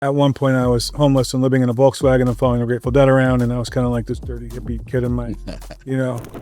At one point, I was homeless and living in a Volkswagen and following the Grateful Dead around, and I was kind of like this dirty hippie kid in my,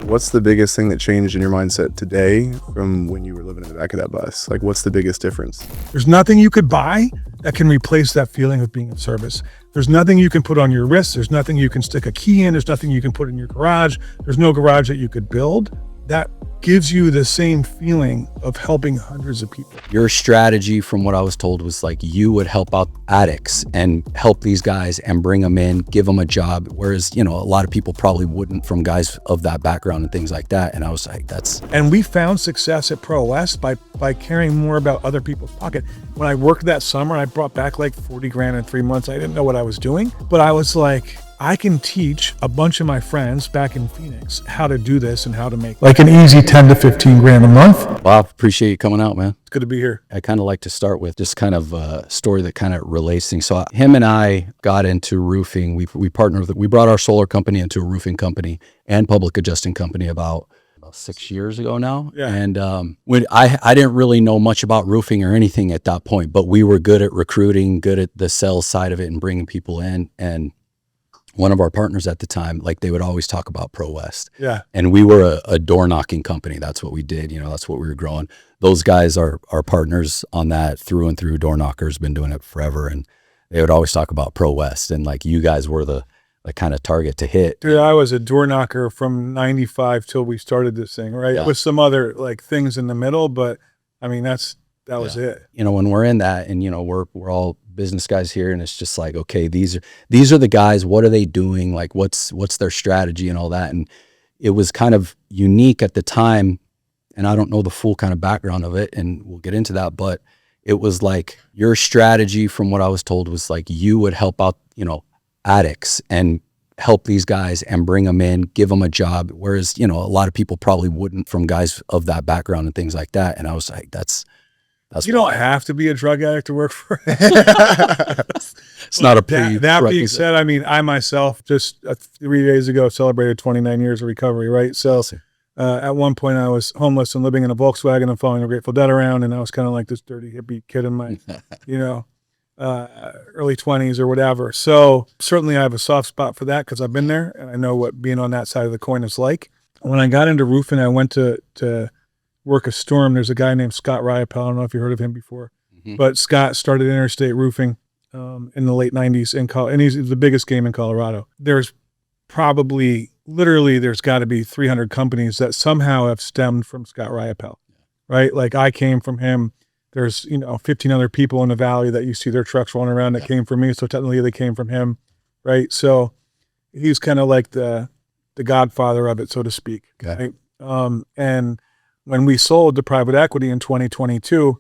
What's the biggest thing that changed in your mindset today from when you were living in the back of that bus? Like, what's the biggest difference? There's nothing you could buy that can replace that feeling of being of service. There's nothing you can put on your wrist. There's nothing you can stick a key in. There's nothing you can put in your garage. There's no garage that you could build that gives you the same feeling of helping hundreds of people. Your strategy, from what I was told, was like you would help out addicts and help these guys and bring them in, give them a job. Whereas, a lot of people probably wouldn't, from guys of that background and things like that. And I was like, And we found success at ProWest by caring more about other people's pocket. When I worked that summer, I brought back like 40 grand in 3 months. I didn't know what I was doing, but I was like, I can teach a bunch of my friends back in Phoenix how to do this and how to make like an easy 10 to 15 grand a month. Wow, appreciate you coming out, man. It's good to be here. I kind of like to start with just kind of a story that kind of relates things. So him and I got into roofing. We partnered with, we brought our solar company into a roofing company and public adjusting company about 6 years ago now. Yeah. And when I didn't really know much about roofing or anything at that point, but we were good at recruiting, good at the sales side of it and bringing people in. And one of our partners at the time, like they would always talk about ProWest. Yeah. And we were a door knocking company. That's what we did. That's what we were growing. Those guys are our partners on that through and through. Door knockers, been doing it forever. And they would always talk about ProWest. And like you guys were the kind of target to hit. Dude, I was a door knocker from 95 till we started this thing, right? Yeah. With some other like things in the middle, but I mean, that was it. When we're in that and, we're all business guys here and it's just like, okay, these are the guys, what are they doing? Like what's their strategy and all that. And it was kind of unique at the time. And I don't know the full kind of background of it and we'll get into that, but it was like your strategy, from what I was told, was like you would help out, addicts and help these guys and bring them in, give them a job. Whereas, a lot of people probably wouldn't, from guys of that background and things like that. And I was like, that's you don't have to be a drug addict to work for it. It's not a that being said, I mean, I myself just 3 days ago celebrated 29 years of recovery, right? So at one point I was homeless and living in a Volkswagen and following the Grateful Dead around, and I was kind of like this dirty hippie kid in my, early 20s or whatever. So certainly I have a soft spot for that because I've been there and I know what being on that side of the coin is like. When I got into roofing, I went to work a storm. There's a guy named Scott Riopel. I don't know if you heard of him before, but Scott started Interstate Roofing in the late 90s and he's the biggest game in Colorado. There's probably there's got to be 300 companies that somehow have stemmed from Scott Riopel, right? Like I came from him. There's 15 other people in the valley that you see their trucks rolling around that came from me. So technically they came from him, right? So he's kind of like the godfather of it, so to speak. Okay. Right? And when we sold to private equity in 2022,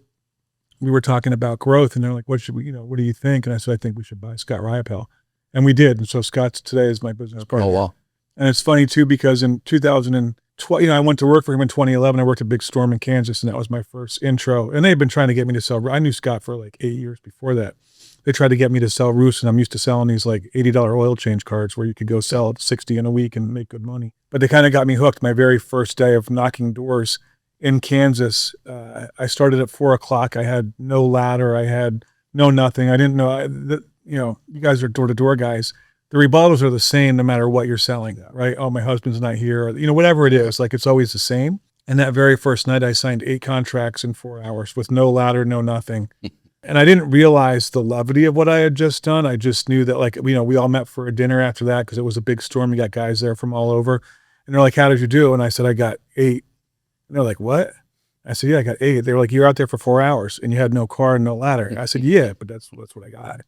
we were talking about growth and they're like, what do you think? And I said, I think we should buy Scott Riopel. And we did. And so Scott's today is my business partner. Oh, wow. And it's funny too, because in 2012, I went to work for him in 2011. I worked at Big Storm in Kansas and that was my first intro. And they've been trying to get me to sell. I knew Scott for like 8 years before that. They tried to get me to sell roofs, and I'm used to selling these like $80 oil change cards where you could go sell 60 in a week and make good money. But they kind of got me hooked. My very first day of knocking doors in Kansas, I started at 4:00. I had no ladder. I had no nothing. I didn't know. You guys are door-to-door guys. The rebuttals are the same no matter what you're selling, right? Oh, my husband's not here. Or, whatever it is, like it's always the same. And that very first night, I signed 8 contracts in 4 hours with no ladder, no nothing. And I didn't realize the levity of what I had just done. I just knew that we all met for a dinner after that because it was a big storm. You got guys there from all over. And they're like, how did you do? And I said, I got 8. And they're like, what? I said, yeah, I got 8. They were like, you're out there for 4 hours and you had no car and no ladder. I said, yeah, but that's what I got.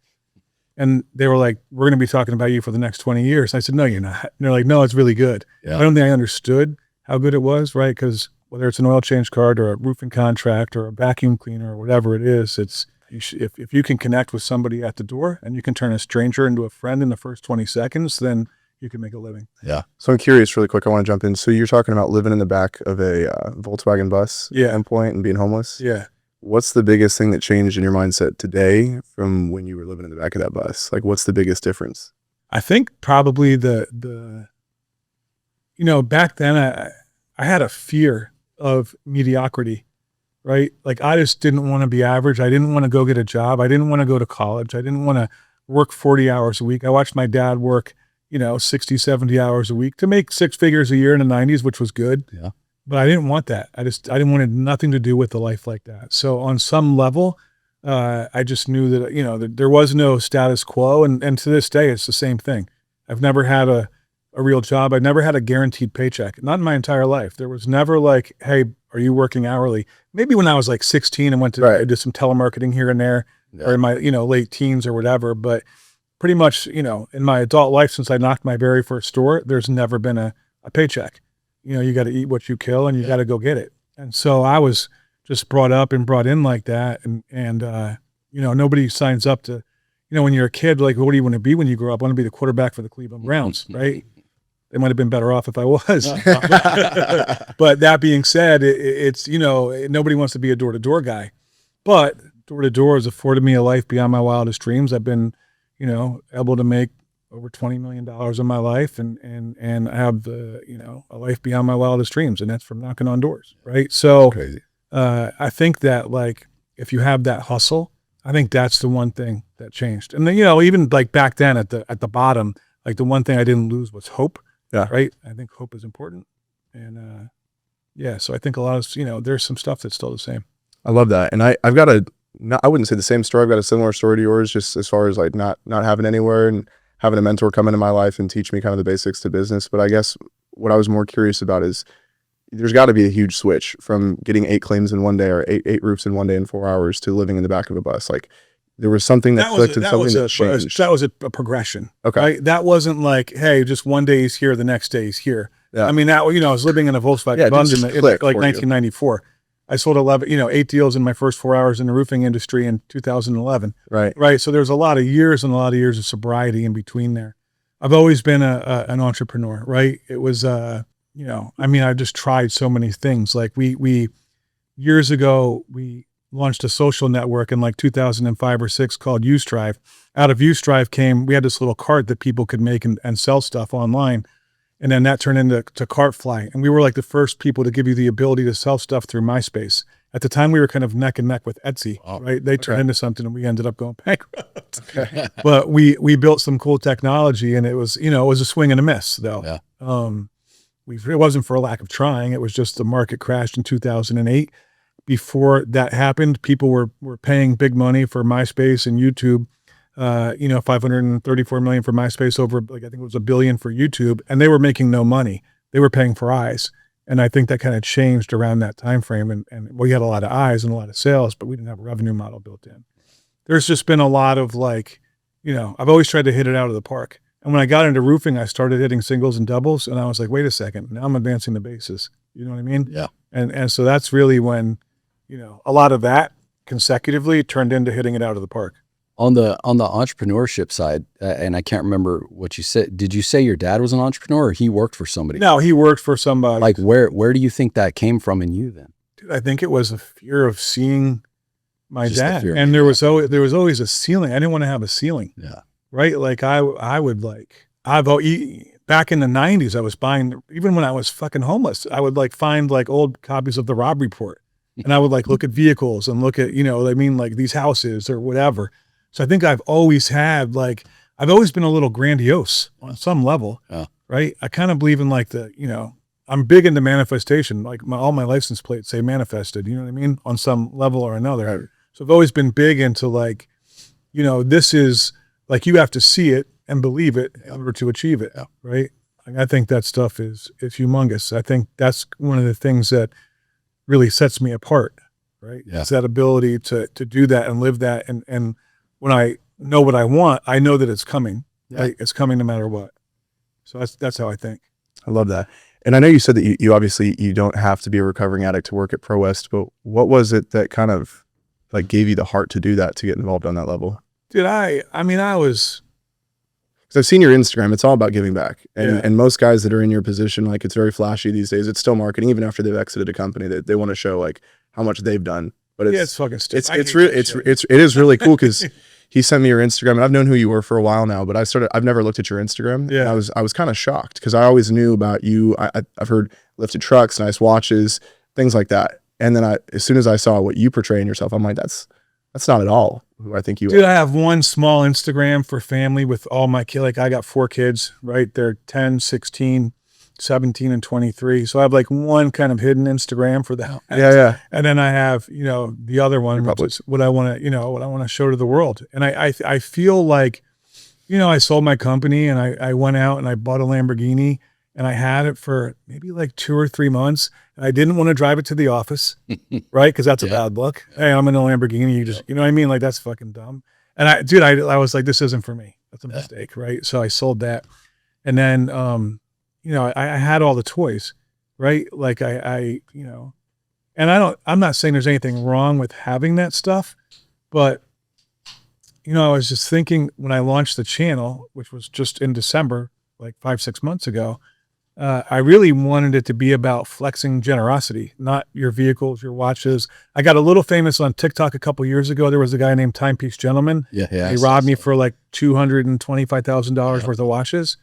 And they were like, we're going to be talking about you for the next 20 years. And I said, no, you're not. And they're like, no, it's really good. Yeah. I don't think I understood how good it was, right? Because whether it's an oil change card or a roofing contract or a vacuum cleaner or whatever it is, if you can connect with somebody at the door and you can turn a stranger into a friend in the first 20 seconds, then you can make a living. Yeah. So I'm curious really quick. I want to jump in. So you're talking about living in the back of a Volkswagen bus at one point and being homeless. Yeah. What's the biggest thing that changed in your mindset today from when you were living in the back of that bus? Like what's the biggest difference? I think probably the back then I had a fear of mediocrity. right? Like I just didn't want to be average. I didn't want to go get a job. I didn't want to go to college. I didn't want to work 40 hours a week. I watched my dad work, 60, 70 hours a week to make 6 figures a year in the 90s, which was good. Yeah. But I didn't want that. I didn't want nothing to do with a life like that. So on some level, I just knew that, that there was no status quo. And to this day, it's the same thing. I've never had a real job. I've never had a guaranteed paycheck, not in my entire life. There was never like, hey, are you working hourly? Maybe when I was like 16 and I did some telemarketing here and there, or in my, late teens or whatever. But pretty much, in my adult life, since I knocked my very first store, there's never been a paycheck. You got to eat what you kill and you got to go get it. And so I was just brought up and brought in like that. And nobody signs up to, when you're a kid, like, what do you want to be when you grow up? I want to be the quarterback for the Cleveland Browns, right? They might have been better off if I was. But that being said, it's, nobody wants to be a door-to-door guy. But door-to-door has afforded me a life beyond my wildest dreams. I've been, able to make over $20 million in my life and I have, a life beyond my wildest dreams. And that's from knocking on doors, right? So I think that, like, if you have that hustle, I think that's the one thing that changed. And then, even like back then at the bottom, like the one thing I didn't lose was hope. Yeah. Right. I think hope is important. And, so I think a lot of, there's some stuff that's still the same. I love that. And I've got I wouldn't say the same story. I've got a similar story to yours, just as far as like not having anywhere and having a mentor come into my life and teach me kind of the basics to business. But I guess what I was more curious about is there's got to be a huge switch from getting 8 claims in one day or eight roofs in one day in 4 hours to living in the back of a bus. Like there was something that clicked and something that changed. That was a progression. Okay. Right? That wasn't like, hey, just one day he's here, the next day he's here. Yeah. I mean, that, I was living in a Volkswagen bus in like 1994. I sold 8 deals in my first 4 hours in the roofing industry in 2011. Right. Right. So there's a lot of years and a lot of years of sobriety in between there. I've always been an entrepreneur, right? It was, I just tried so many things. Like we years ago, we launched a social network in like 2005 or 6 called Ustrive. Out of Ustrive we had this little cart that people could make and sell stuff online. And then that turned into Cartfly. And we were like the first people to give you the ability to sell stuff through MySpace. At the time, we were kind of neck and neck with Etsy, right? They turned into something and we ended up going bankrupt. Okay. But we built some cool technology and it was, it was a swing and a miss though. Yeah. It wasn't for a lack of trying. It was just the market crashed in 2008. Before that happened, people were paying big money for MySpace and YouTube. 534 million for MySpace, over like I think it was $1 billion for YouTube, and they were making no money. They were paying for eyes. And I think that kind of changed around that time frame. And we had a lot of eyes and a lot of sales, but we didn't have a revenue model built in. There's just been a lot of like, I've always tried to hit it out of the park. And when I got into roofing, I started hitting singles and doubles, and I was like, wait a second, now I'm advancing the bases. You know what I mean? Yeah. And so that's really when, a lot of that consecutively turned into hitting it out of the park. On the entrepreneurship side, and I can't remember what you said. Did you say your dad was an entrepreneur, or he worked for somebody? No, he worked for somebody. Like where do you think that came from in you then? Dude, I think it was a fear of seeing my Just dad, and there was always a ceiling. I didn't want to have a ceiling. Yeah. Right. Like I would like back in the 90s, I was buying, even when I was fucking homeless, I would like find like old copies of the Rob Report, and I would like look at vehicles and look at like these houses or whatever. So I think I've always been a little grandiose on some level, right? I kind of believe in like I'm big into manifestation. Like all my license plates say manifested, you know what I mean? On some level or another. Right. So I've always been big into like, this is like, you have to see it and believe it in order to achieve it, right? I think that stuff is humongous. I think that's one of the things that really sets me apart, right? Yeah. It's that ability to do that and live that. And when I know what I want, I know that it's coming. Yeah. Right? It's coming no matter what. So that's how I think. I love that. And I know you said that you obviously you don't have to be a recovering addict to work at ProWest, but what was it that kind of like gave you the heart to do that, to get involved on that level? Dude, I was, because I've seen your Instagram, it's all about giving back. And most guys that are in your position, like it's very flashy these days. It's still marketing, even after they've exited a company, that they want to show like how much they've done. But it's fucking stupid. It is really cool because he sent me your Instagram, and I've known who you were for a while now, but I've never looked at your Instagram. Yeah. And I was kind of shocked because I always knew about you. I've heard lifted trucks, nice watches, things like that. And then as soon as I saw what you portray in yourself, I'm like, that's not at all who I think you Dude, are. I have one small Instagram for family with all my kids. Like I got 4 kids, right? They're 10, 16, 17, and 23. So I have like one kind of hidden Instagram for that. Yeah. And then I have, the other one, Your which public. is what I want to show to the world. And I feel like, I sold my company and I went out and I bought a Lamborghini and I had it for maybe like 2 or 3 months. And I didn't want to drive it to the office, right? Because that's a bad look. Hey, I'm in a Lamborghini. You just, you know what I mean? Like that's fucking dumb. And I was like, this isn't for me. That's a mistake, right? So I sold that. And then, I had all the toys, right? Like and I'm not saying there's anything wrong with having that stuff, but I was just thinking when I launched the channel, which was just in December, like 5-6 months ago, I really wanted it to be about flexing generosity, not your vehicles, your watches. I got a little famous on TikTok a couple years ago. There was a guy named Timepiece Gentleman. Yeah. He robbed me for like $225,000 worth of watches.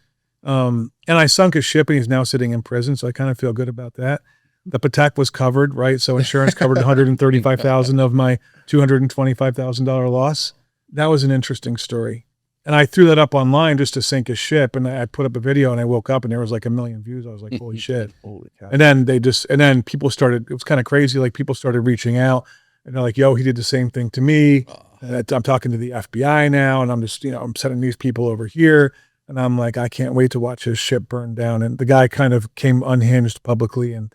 And I sunk his ship and he's now sitting in prison. So I kind of feel good about that. The Patek was covered, right? So insurance covered $135,000 of my $225,000 loss. That was an interesting story. And I threw that up online just to sink his ship. And I put up a video and I woke up and there was like 1 million views. I was like, holy shit. Holy cow. And then people started, it was kind of crazy. Like people started reaching out and they're like, yo, he did the same thing to me. And I'm talking to the FBI now. And I'm just, I'm sending these people over here. And I'm like, I can't wait to watch his ship burn down. And the guy kind of came unhinged publicly and,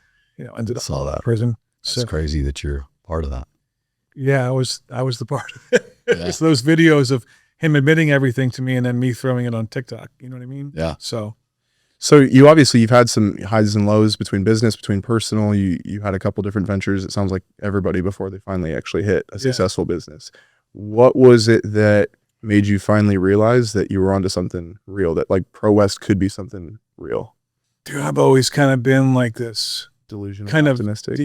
ended up in prison. It's crazy that you're part of that. Yeah, I was the part of it. It's those videos of him admitting everything to me and then me throwing it on TikTok. You know what I mean? Yeah. So you've had some highs and lows between business, between personal. You had a couple different ventures. It sounds like everybody before they finally actually hit a successful business. What was it that made you finally realize that you were onto something real, that like ProWest could be something real? Dude, I've always kind of been like this Delusional, kind optimistic.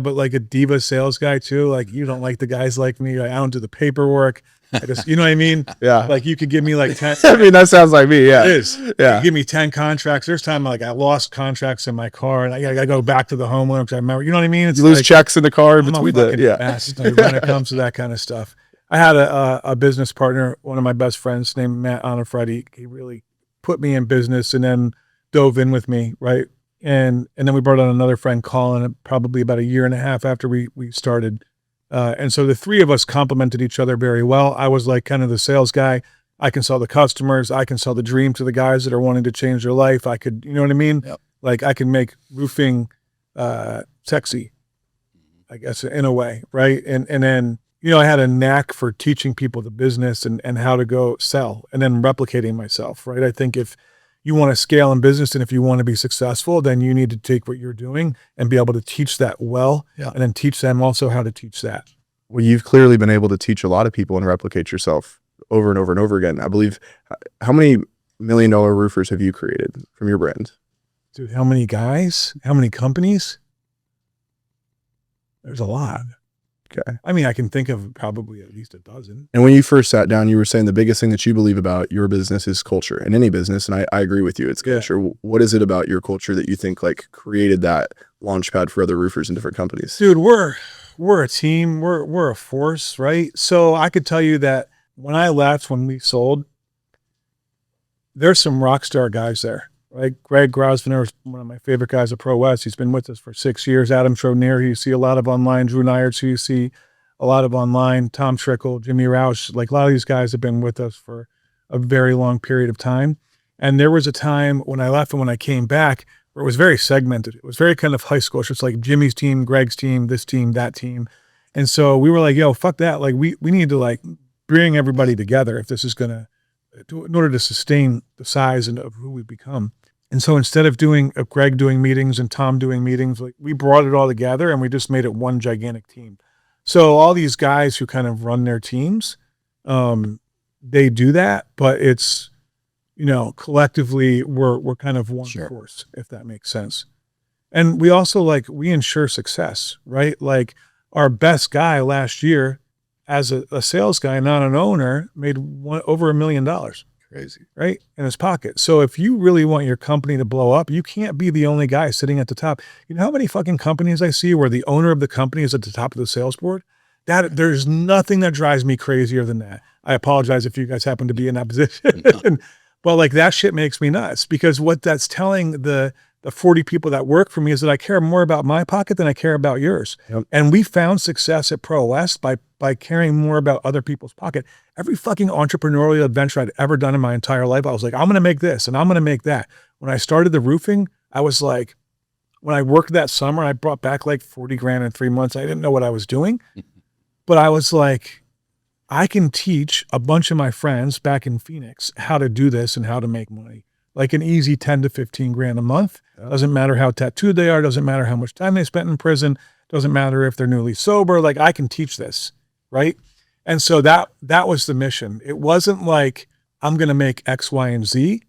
but like a diva sales guy too. Like you don't like the guys like me. I don't do the paperwork. I just, you know what I mean? Yeah. Like you could give me like 10. I mean, that sounds like me. Yeah. It is. Yeah. You give me 10 contracts. There's time like I lost contracts in my car and I gotta go back to the homeowner because I remember, you know what I mean? It's You lose like, checks in the car I'm between a fucking the, mess when it comes to that kind of stuff. I had a business partner, one of my best friends named Matt Onifredi. He really put me in business and then dove in with me, right? And then we brought on another friend, Colin, probably about 1.5 years after we started. And so the three of us complemented each other very well. I was like kind of the sales guy. I can sell the customers. I can sell the dream to the guys that are wanting to change their life. I could, you know what I mean? Yep. Like I can make roofing sexy, I guess, in a way, right? And then, I had a knack for teaching people the business and how to go sell and then replicating myself, right? I think if you want to scale in business and if you want to be successful, then you need to take what you're doing and be able to teach that well and then teach them also how to teach that. Well, you've clearly been able to teach a lot of people and replicate yourself over and over and over again. I believe, how many $1 million roofers have you created from your brand? Dude, how many guys? How many companies? There's a lot. Okay. I mean, I can think of probably at least a dozen. And when you first sat down, you were saying the biggest thing that you believe about your business is culture, and any business. And I agree with you. It's culture. What is it about your culture that you think like created that launch pad for other roofers in different companies? Dude, we're a team. We're a force, right? So I could tell you that when I left, when we sold, there's some rock star guys there. Right? Greg Grosvenor is one of my favorite guys at ProWest. He's been with us for 6 years. Adam Tronnier, who you see a lot of online. Drew Nyers, who you see a lot of online. Tom Trickle, Jimmy Roush. Like a lot of these guys have been with us for a very long period of time. And there was a time when I left and when I came back where it was very segmented. It was very kind of high school. It's just like Jimmy's team, Greg's team, this team, that team. And so we were like, yo, fuck that. Like we need to like bring everybody together if this is going to, in order to sustain the size and of who we've become. And so instead of Greg doing meetings and Tom doing meetings, like we brought it all together and we just made it one gigantic team. So all these guys who kind of run their teams, they do that, but it's, collectively we're kind of one force, if that makes sense. And we also we ensure success, right? Like our best guy last year as a sales guy, not an owner, made over $1 million. Crazy. right, in his pocket. So if you really want your company to blow up, you can't be the only guy sitting at the top. You know how many fucking companies I see where the owner of the company is at the top of the sales board? That there's nothing that drives me crazier than that. I apologize if you guys happen to be in that position. But like that shit makes me nuts because what that's telling the 40 people that work for me is that I care more about my pocket than I care about yours. Yep. And we found success at ProWest by caring more about other people's pocket. Every fucking entrepreneurial adventure I'd ever done in my entire life, I was like, I'm going to make this and I'm going to make that. When I started the roofing, I was like, when I worked that summer, I brought back like 40 grand in 3 months. I didn't know what I was doing, but I was like, I can teach a bunch of my friends back in Phoenix how to do this and how to make money. Like an easy 10 to 15 grand a month. Doesn't matter how tattooed they are. Doesn't matter how much time they spent in prison. Doesn't matter if they're newly sober. Like I can teach this, right? And so that was the mission. It wasn't like I'm going to make X, Y, and Z.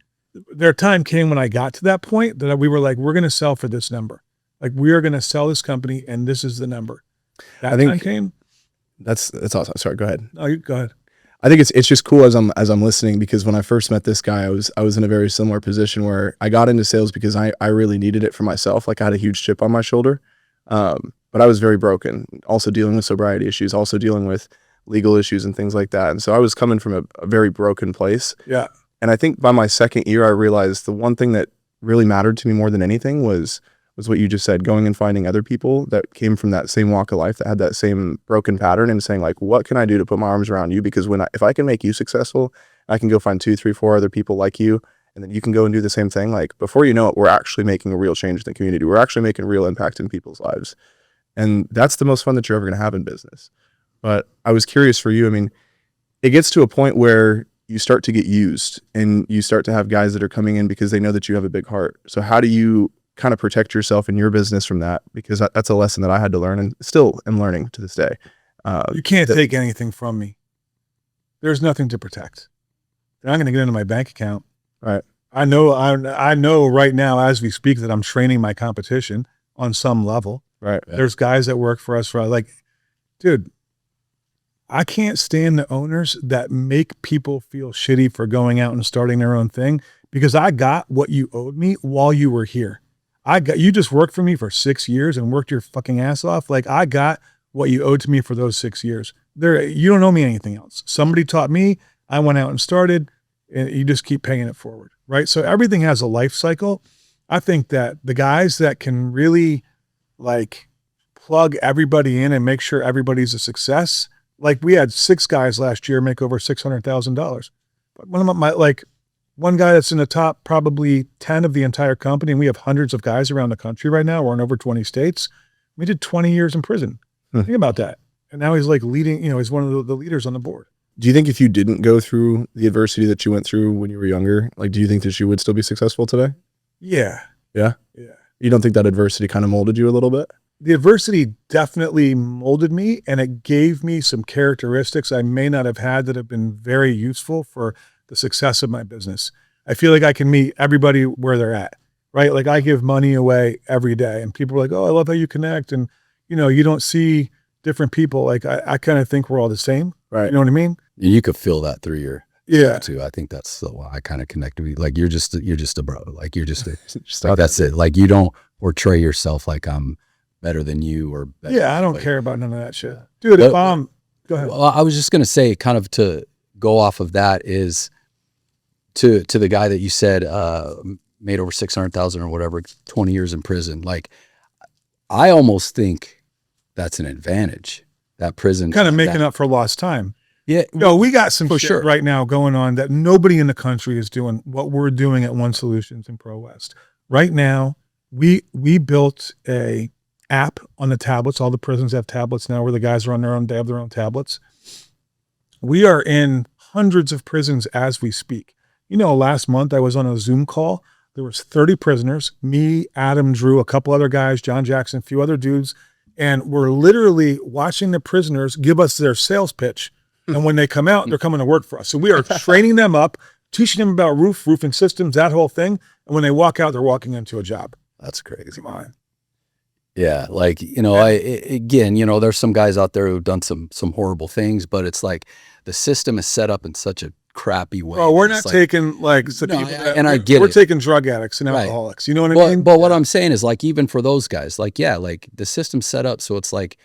Their time came when I got to that point that we were like, we're going to sell for this number. Like we are going to sell this company and this is the number. That I think time came. That's awesome. Sorry, go ahead. No, you go ahead. I think it's just cool as I'm listening, because when I first met this guy, I was in a very similar position where I got into sales because I really needed it for myself. Like I had a huge chip on my shoulder, but I was very broken. Also dealing with sobriety issues, also dealing with legal issues and things like that. And so I was coming from a very broken place. Yeah. And I think by my second year, I realized the one thing that really mattered to me more than anything was what you just said, going and finding other people that came from that same walk of life, that had that same broken pattern, and saying like, what can I do to put my arms around you? Because if I can make you successful, I can go find 2, 3, 4 other people like you, and then you can go and do the same thing. Like before you know it, we're actually making a real change in the community. We're actually making a real impact in people's lives. And that's the most fun that you're ever going to have in business. But I was curious for you. I mean, it gets to a point where you start to get used and you start to have guys that are coming in because they know that you have a big heart. So how do you kind of protect yourself in your business from that? Because that's a lesson that I had to learn and still am learning to this day. You can't take anything from me. There's nothing to protect. They're not going to get into my bank account. Right. I know right now as we speak that I'm training my competition on some level. Right. There's guys that work for us for like, dude, I can't stand the owners that make people feel shitty for going out and starting their own thing, because I got what you owed me while you were here. You just worked for me for 6 years and worked your fucking ass off. Like I got what you owed to me for those 6 years. You don't owe me anything else. Somebody taught me, I went out and started, and you just keep paying it forward. Right. So everything has a life cycle. I think that the guys that can really like plug everybody in and make sure everybody's a success. Like we had 6 guys last year make over $600,000. One of one guy that's in the top probably 10 of the entire company, and we have hundreds of guys around the country right now. We're in over 20 states. We did 20 years in prison. Think about that. And now he's like leading, he's one of the leaders on the board. Do you think if you didn't go through the adversity that you went through when you were younger, like, do you think that you would still be successful today? Yeah. Yeah. Yeah. You don't think that adversity kind of molded you a little bit? The adversity definitely molded me, and it gave me some characteristics I may not have had that have been very useful for the success of my business. I feel like I can meet everybody where they're at, right? Like I give money away every day and people are like, oh, I love how you connect. And, you don't see different people. Like I kind of think we're all the same. Right. You know what I mean? You could feel that through your Yeah. too. I think that's the why I kind of connect with you. Like you're just a bro. Like you're just Just like like that's it. Like you don't portray yourself like I'm better than you or better. Yeah. I don't like, care about none of that shit. Dude, But- if go ahead. Well, I was just gonna say, kind of to go off of that is to the guy that you said made over 600,000 or whatever, 20 years in prison. Like I almost think that's an advantage. That prison Kind of making up for lost time. Yeah, No, we got some For shit sure. right now going on that nobody in the country is doing what we're doing at One Solutions in ProWest. Right now, we built a app on the tablets. All the prisons have tablets now where the guys are on their own, they have their own tablets. We are in hundreds of prisons as we speak. Last month I was on a Zoom call. There was 30 prisoners, me, Adam, Drew, a couple other guys, John Jackson, a few other dudes. And we're literally watching the prisoners give us their sales pitch. And when they come out, they're coming to work for us. So we are training them up, teaching them about roofing systems, that whole thing. And when they walk out, they're walking into a job. that's crazy. Come on. Yeah, like again, there's some guys out there who've done some horrible things, but it's like the system is set up in such a crappy way. Well, we're It's not like, taking like so No, people and I get we're it. taking drug addicts and Right. alcoholics. You know what I Well, mean? but what I'm saying is like, even for those guys, like, yeah, like the system's set up. So it's like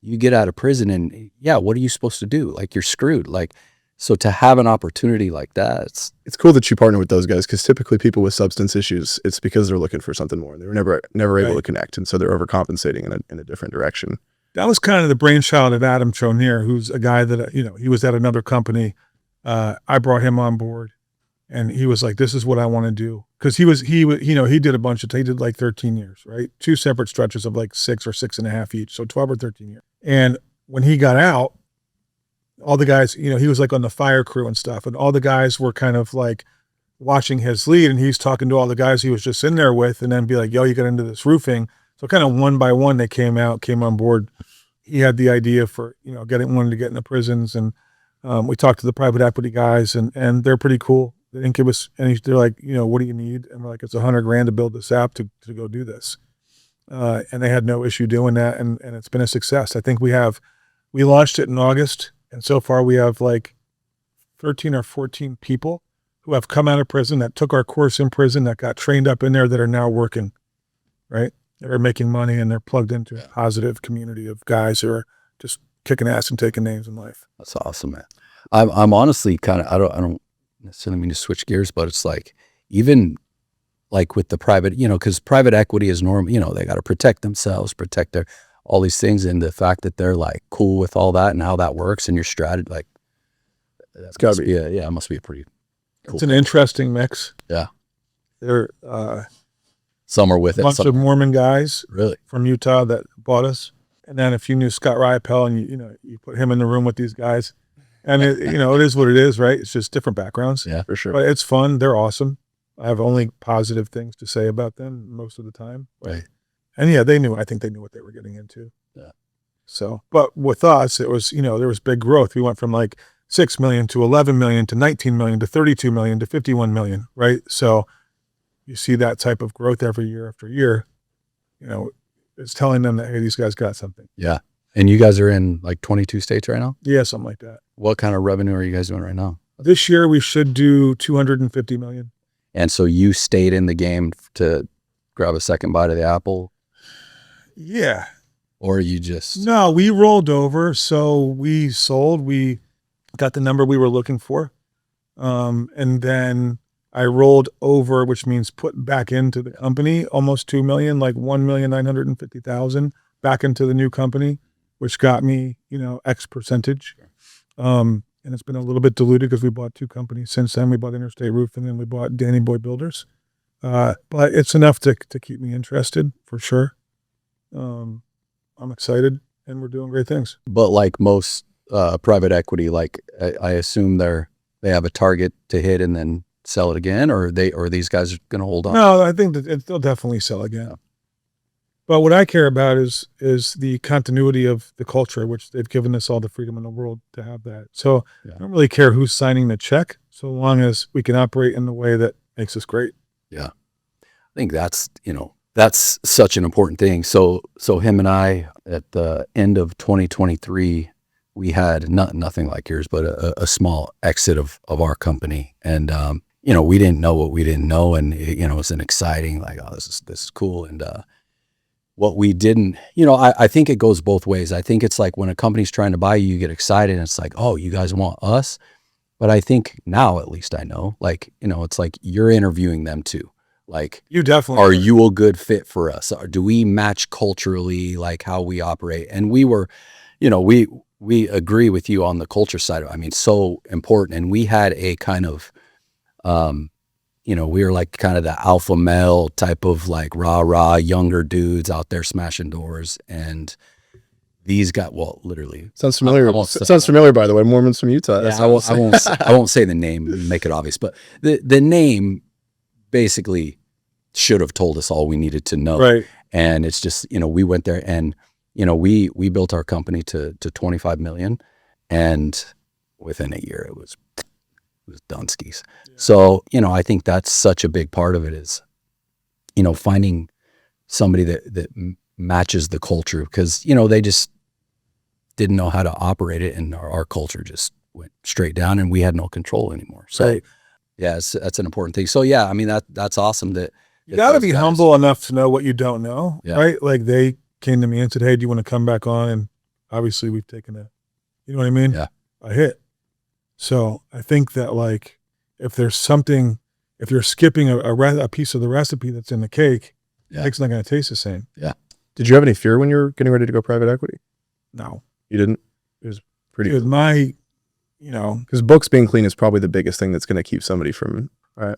you get out of prison and yeah, what are you supposed to do? Like you're screwed. Like, so to have an opportunity like that, It's cool that you partner with those guys, because typically people with substance issues, it's because they're looking for something more. They were never able to Right. connect, and so they're overcompensating in a different direction. That was kind of the brainchild of Adam Tronier, who's a guy that, he was at another company. I brought him on board and he was like, this is what I want to do. Cause he did a bunch he did like 13 years, right? 2 separate stretches of like 6 or 6.5 each. So 12 or 13 years. And when he got out, all the guys, he was like on the fire crew and stuff. And all the guys were kind of like watching his lead, and he's talking to all the guys he was just in there with, and then be like, yo, you got into this roofing. So kind of one by one, they came on board. He had the idea for, wanted to get into prisons. And we talked to the private equity guys, and they're pretty cool. They didn't give us any, they're like, what do you need? And we're like, it's $100,000 to build this app to go do this. And they had no issue doing that. And it's been a success. I think we launched it in August. And so far we have like 13 or 14 people who have come out of prison, that took our course in prison, that got trained up in there, that are now working, right? That are making money, and they're plugged into a positive community of guys who are just kicking ass and taking names in life. that's awesome, man. I'm honestly kind of, I don't necessarily mean to switch gears, but it's like, even like with the private, cause private equity is normal, they got to protect themselves, protect all these things. And the fact that they're like cool with all that and how that works and your strategy, like that's gotta be, it must be a pretty cool. It's an interesting mix. Yeah. They're Some are with a it. bunch of Mormon guys Really? from Utah that bought us. And then if you knew Scott Riopel, and you put him in the room with these guys, and it is what it is, right? It's just different backgrounds. Yeah, For sure. But it's fun. They're awesome. I have only positive things to say about them most of the time. right. And yeah, I think they knew what they were getting into. Yeah. So, but with us, it was, there was big growth. We went from like 6 million to 11 million to 19 million to 32 million to 51 million, right? So you see that type of growth every year after year, it's telling them that, hey, these guys got something. Yeah. And you guys are in like 22 states right now? Yeah, something like that. What kind of revenue are you guys doing right now? This year we should do 250 million. And so you stayed in the game to grab a second bite of the apple, Yeah. or you just, No, we rolled over. So we sold, we got the number we were looking for. And then I rolled over, which means put back into the company almost 2 million, like 1,950,000 back into the new company, which got me, X percentage. And it's been a little bit diluted because we bought 2 companies since then. We bought Interstate Roofing and we bought Danny Boy Builders. But it's enough to keep me interested for sure. I'm excited, and we're doing great things. but like most private equity, like I assume they have a target to hit and then sell it again, or these guys are going to hold on? No, I think that they'll definitely sell again. But what I care about is the continuity of the culture, which they've given us all the freedom in the world to have that. So Yeah. I don't really care who's signing the check, so long as we can operate in the way that makes us great. I think that's such an important thing. So him and I, at the end of 2023, we had nothing like yours, but a small exit of our company. And, we didn't know what we didn't know. And, it was an exciting, like, oh, this is cool. And, what we didn't, I think it goes both ways. I think it's like when a company's trying to buy you, you get excited and it's like, oh, you guys want us. But I think now, at least I know, like, it's like you're interviewing them too. Like, You definitely are you a good fit for us? Or do we match culturally, like how we operate? And we were, we agree with you on the culture side. I mean, so important. And we had a kind of, we were like kind of the alpha male type of like rah younger dudes out there smashing doors. And these got, well, literally. Sounds familiar. I won't say- Sounds familiar, by the way. Mormons from Utah. Yeah, I won't say the name, make it obvious, but the name basically should have told us all we needed to know. right. And it's just, we went there and, we built our company to 25 million, and within a year it was Dunskies. Yeah. So, I think that's such a big part of it is, finding somebody that matches the culture, because, they just didn't know how to operate it. And our culture just went straight down, and we had no control anymore. So Right. yeah, that's an important thing. So yeah, I mean, that's awesome that You got to those be guys- humble enough to know what you don't know, Yeah. right? Like they came to me and said, "Hey, do you want to come back on?" And obviously, we've taken you know what I mean? Yeah. A hit. So I think that like if there's something, if you're skipping a piece of the recipe that's in the cake, Yeah. the cake's not going to taste the same. Did you have any fear when you were getting ready to go private equity? No, You didn't? It was pretty dude, you know, because books being clean is probably the biggest thing that's going to keep somebody from.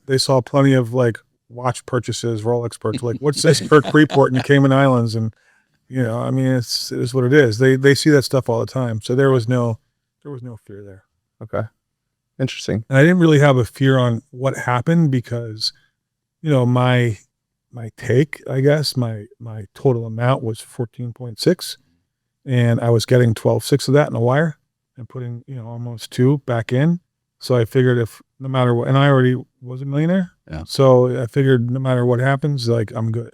they saw plenty of like watch purchases, Rolex purchases. Like, what's this Kirk Freeport in the Cayman Islands? And you know, I mean, it is what it is. They see that stuff all the time. So there was no fear there. Okay. Interesting. And I didn't really have a fear on what happened because, you know, my take, I guess, my total amount was 14.6, and I was getting 12.6 of that in a wire and putting, you know, almost 2 back in. So I figured if no matter what, and I already was a millionaire. Yeah. So I figured no matter what happens, like I'm good.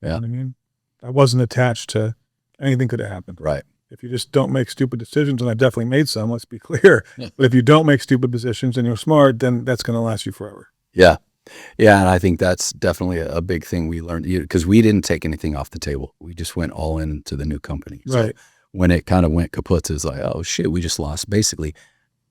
You know Yeah. what I mean? I wasn't attached to anything could have happened. Right. If you just don't make stupid decisions, and I definitely made some, let's be clear. Yeah. But if you don't make stupid decisions and you're smart, then that's going to last you forever. Yeah. Yeah. And I think that's definitely a big thing we learned because we didn't take anything off the table. We just went all into the new company. So Right. when it kind of went kaput, it's like, oh shit, we just lost basically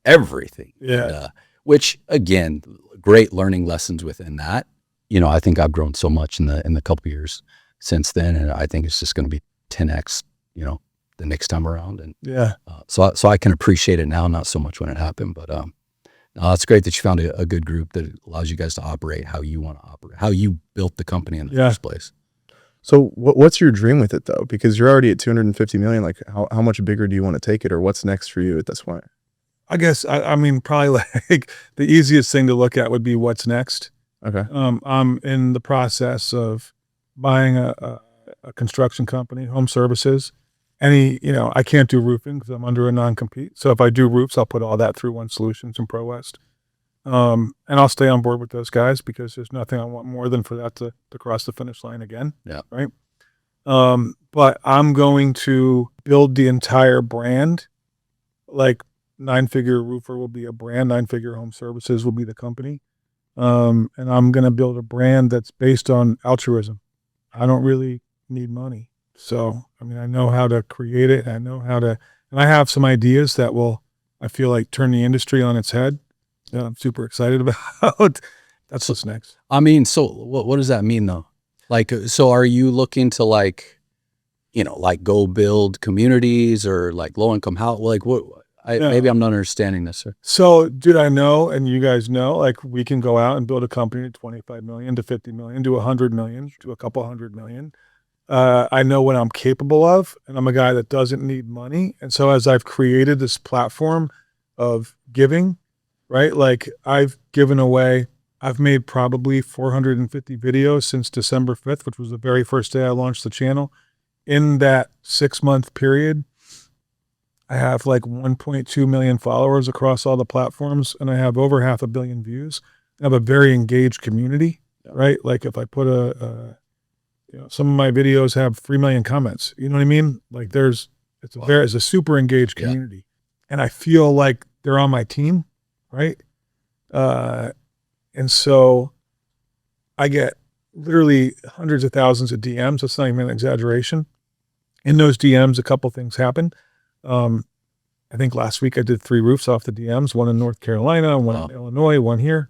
everything. Yeah. And, which again, great learning lessons within that. You know, I think I've grown so much in the couple of years since then. And I think it's just going to be 10X, you know, the next time around. And Yeah. so I can appreciate it now, not so much when it happened, but no, it's great that you found a good group that allows you guys to operate how you want to operate, how you built the company in the Yeah. first place. So what's your dream with it though? Because you're already at 250 million. Like how much bigger do you want to take it, or what's next for you at this point? I guess, I mean, probably like the easiest thing to look at would be what's next. Okay. I'm in the process of buying a construction company, home services. You know, I can't do roofing because I'm under a non-compete. So if I do roofs, I'll put all that through One Solutions and ProWest. And I'll stay on board with those guys because there's nothing I want more than for that to cross the finish line again. Yeah. Right. But I'm going to build the entire brand. Like 9-Figure Roofer will be a brand, 9-Figure Home Services will be the company. And I'm going to build a brand that's based on altruism. I don't really need money. So, I mean, I know how to create it. I know how to, and I have some ideas that will, I feel like, turn the industry on its head that I'm super excited about. That's what's next. I mean, so what does that mean though? Like, so are you looking to like, you know, like go build communities or like low income house? Like what, maybe I'm not understanding this, sir. So, dude, I know, and you guys know, like we can go out and build a company to 25 million to 50 million to 100 million to a couple 100 million. I know what I'm capable of, and I'm a guy that doesn't need money. And so as I've created this platform of giving, right? Like I've given away, I've made probably 450 videos since December 5th, which was the very first day I launched the channel. In that 6-month period, I have like 1.2 million followers across all the platforms, and I have over 500 million views. I have a very engaged community, right? Like if I put you know, some of my videos have 3 million comments. You know what I mean? Like it's a super engaged community, and I feel like they're on my team, right? And so I get literally hundreds of thousands of DMs. That's not even an exaggeration. In those DMs, a couple things happen. I think last week I did 3 roofs off the DMs, one in North Carolina, one in Illinois, one here.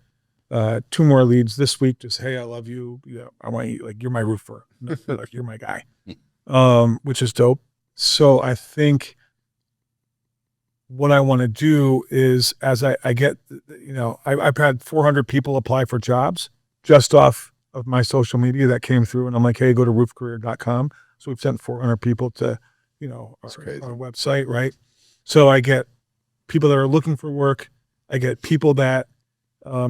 2 more leads this week. Just, hey, I love you. Yeah, I want you, like, you're my roofer. Like, you're my guy. Which is dope. So I think what I want to do is, as I get, you know, I've had 400 people apply for jobs just off of my social media that came through, and I'm like, hey, go to roofcareer.com. So we've sent 400 people to, you know, our website, right? So I get people that are looking for work. I get people that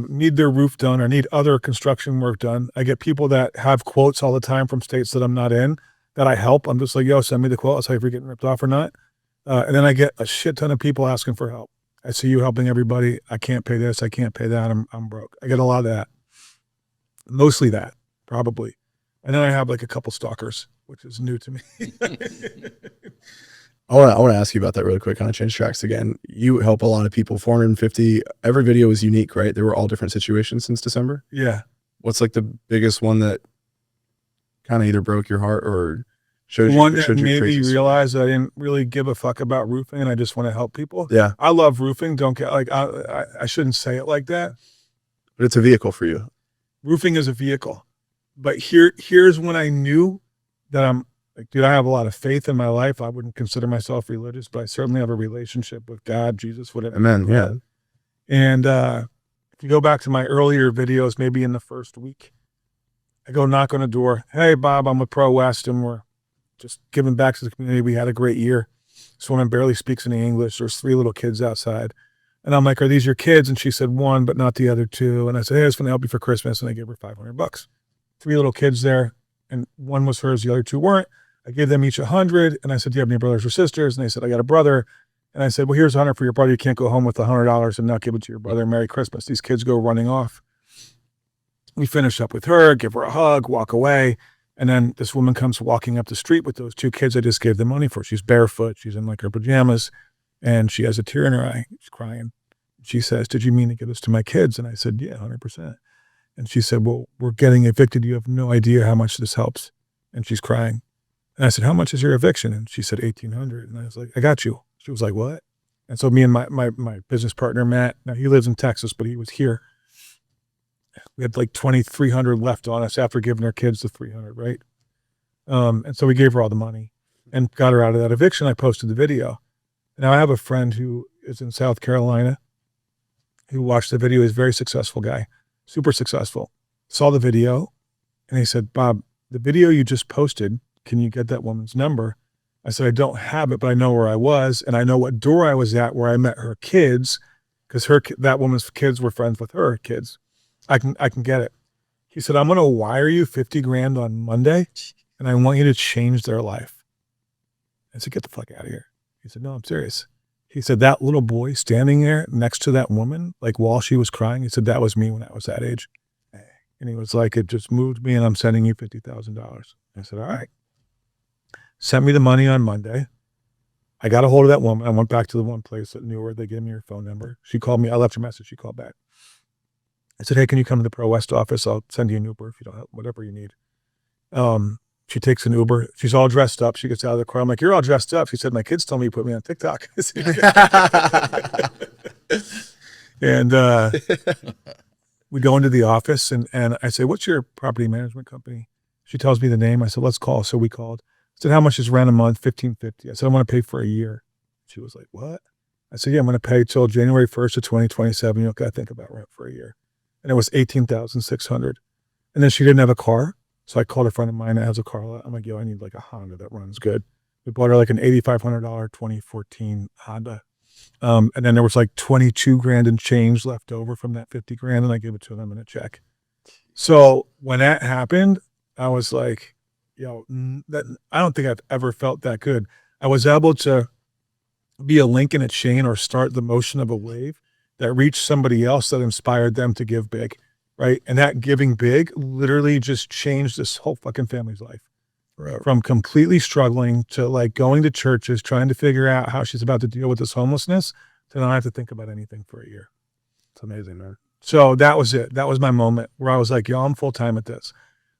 need their roof done or need other construction work done. I get people that have quotes all the time from states that I'm not in that I help. I'm just like, yo, send me the quote. I'll tell you if you're getting ripped off or not. And then I get a shit ton of people asking for help. I see you helping everybody. I can't pay this. I can't pay that. I'm broke. I get a lot of that. Mostly that, probably. And then I have like a couple stalkers, which is new to me. I want to ask you about that really quick. Kind of change tracks again. You help a lot of people. 450. Every video was unique, right? They were all different situations since December. Yeah. What's like the biggest one that kind of either broke your heart or showed One you that showed your made me crazy story? realize that I didn't really give a fuck about roofing and I just want to help people. Yeah, I love roofing. Don't get like, I shouldn't say it like that. but it's a vehicle for you. Roofing is a vehicle. But here's when I knew that I'm like, dude, I have a lot of faith in my life. I wouldn't consider myself religious, but I certainly have a relationship with God, Jesus, whatever. Amen. Yeah. And if you go back to my earlier videos, maybe in the first week, I go knock on a door. Hey, Bob, I'm with ProWest, and we're just giving back to the community. We had a great year. This woman barely speaks any English. There's 3 little kids outside. And I'm like, are these your kids? And she said, 1, but not the other 2. And I said, hey, I just want to help you for Christmas. And I gave her $500. 3 little kids there, and 1 was hers, the other 2 weren't. I gave them each 100. And I said, do you have any brothers or sisters? And they said, I got a brother. And I said, well, here's 100 for your brother. You can't go home with $100 and not give it to your brother. Merry Christmas. These kids go running off. We finish up with her, give her a hug, walk away. And then this woman comes walking up the street with those 2 kids I just gave the money for. She's barefoot. She's in like her pajamas, and she has a tear in her eye. She's crying. She says, did you mean to give this to my kids? And I said, yeah, 100%. And she said, well, we're getting evicted. You have no idea how much this helps. And she's crying. And I said, how much is your eviction? And she said, $1,800. And I was like, I got you. She was like, what? And so me and my business partner, Matt, now he lives in Texas, but he was here. We had like 2,300 left on us after giving our kids the 300, right? And so we gave her all the money and got her out of that eviction. I posted the video. Now I have a friend who is in South Carolina who watched the video. He's a very successful guy, super successful. Saw the video and he said, Bob, the video you just posted, can you get that woman's number? I said, I don't have it, but I know where I was and I know what door I was at where I met her kids, because that woman's kids were friends with her kids. I can get it. He said, I'm going to wire you 50 grand on Monday and I want you to change their life. I said, get the fuck out of here. He said, no, I'm serious. He said, that little boy standing there next to that woman, like while she was crying, he said, that was me when I was that age. And he was like, it just moved me and I'm sending you $50,000. I said, all right. Sent me the money on Monday. I got a hold of that woman. I went back to the one place that knew her. They gave me her phone number. She called me. I left her a message. She called back. I said, hey, can you come to the ProWest office? I'll send you an Uber if you don't have whatever you need. She takes an Uber. She's all dressed up. She gets out of the car. I'm like, you're all dressed up. She said, my kids told me you put me on TikTok. And we go into the office and I say, what's your property management company? She tells me the name. I said, let's call. So we called. I said, how much is rent a month? $1,550. I said, I want to pay for a year. She was like, what? I said, yeah, I'm going to pay till January 1st of 2027. You don't got to think about rent for a year. And it was $18,600. And then she didn't have a car. So I called a friend of mine that has a car lot. I'm like, yo, I need like a Honda that runs good. We bought her like an $8,500 2014 Honda. And then there was like 22 grand in change left over from that 50 grand. And I gave it to them in a check. So when that happened, I was like, yo, I don't think I've ever felt that good. I was able to be a link in a chain or start the motion of a wave that reached somebody else that inspired them to give big, right? And that giving big literally just changed this whole fucking family's life. Right. From completely struggling to like going to churches, trying to figure out how she's about to deal with this homelessness to not have to think about anything for a year. It's amazing, man. So that was it. That was my moment where I was like, yo, I'm full-time at this.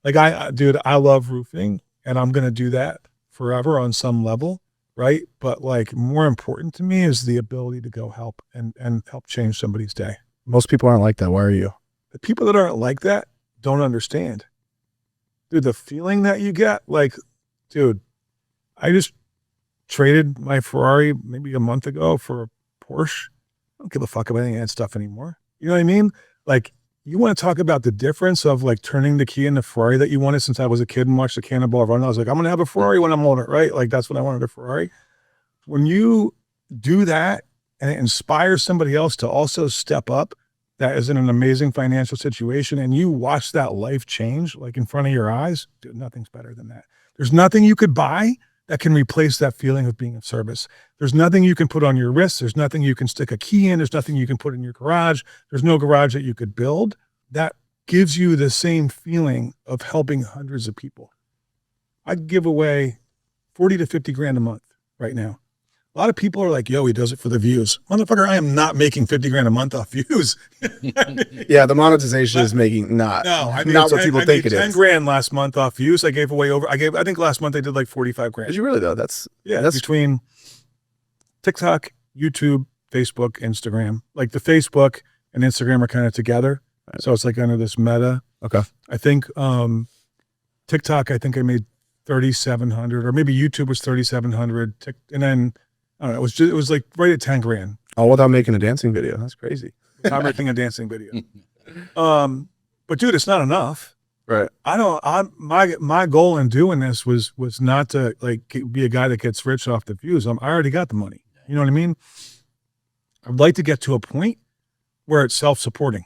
Like dude, I love roofing and I'm going to do that forever on some level. Right. But like more important to me is the ability to go help and help change somebody's day. Most people aren't like that. Why are you? The people that aren't like that don't understand. Dude, the feeling that you get, like, dude, I just traded my Ferrari maybe a month ago for a Porsche. I don't give a fuck about any of that stuff anymore. You know what I mean? Like, you want to talk about the difference of like turning the key in the Ferrari that you wanted since I was a kid and watched the Cannonball run. I was like, I'm going to have a Ferrari when I'm older, right? Like that's when I wanted a Ferrari. When you do that and it inspires somebody else to also step up that is in an amazing financial situation and you watch that life change like in front of your eyes, dude, nothing's better than that. There's nothing you could buy that can replace that feeling of being of service. There's nothing you can put on your wrist. There's nothing you can stick a key in. There's nothing you can put in your garage. There's no garage that you could build that gives you the same feeling of helping hundreds of people. I'd give away 40 to 50 grand a month right now A lot of people are like, yo, he does it for the views. Motherfucker, I am not making 50 grand a month off views. Yeah, the monetization is making not I not what people think it 10 is. grand last month off views. I gave away I think last month I did like 45 grand. Did you really though? That's Between TikTok, YouTube, Facebook, Instagram. Like the Facebook and Instagram are kind of together. So it's like under this meta. okay. I think TikTok, I think I made 3,700, or maybe YouTube was 3,700. And then I don't know, it was like right at 10 grand. All without making a dancing video. That's crazy. I'm making a dancing video. But dude, it's not enough. Right. My goal in doing this was not to like be a guy that gets rich off the views. I already got the money. You know what I mean? I'd like to get to a point where it's self-supporting,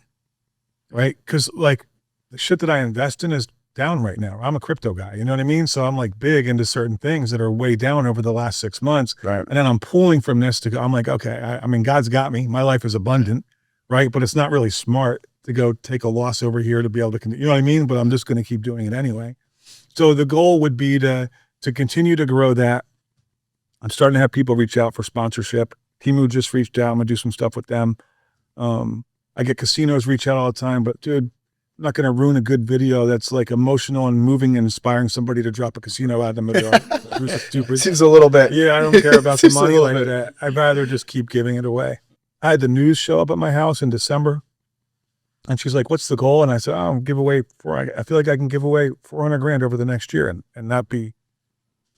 right? Because like the shit that I invest in is down right now. I'm a crypto guy, you know what I mean? So I'm like big into certain things that are way down over the last 6 months. Right. And then I'm pulling from this to go, I'm like, okay, I mean, God's got me. My life is abundant, right? But it's not really smart to go take a loss over here to be able to, you know what I mean? But I'm just going to keep doing it anyway. So the goal would be to continue to grow that. I'm starting to have people reach out for sponsorship. Timu just reached out. I'm going to do some stuff with them. I get casinos reach out all the time, but dude, I'm not going to ruin a good video that's like emotional and moving and inspiring somebody to drop a casino out of the middle. Stupid. Seems a little bit. Yeah, I don't care about the Seems a money little like bit. that. I'd rather just keep giving it away. I had the news show up at my house in December, and she's like, "What's the goal?" And I said, "Oh, give away I feel like I can give away 400 grand over the next year and not be,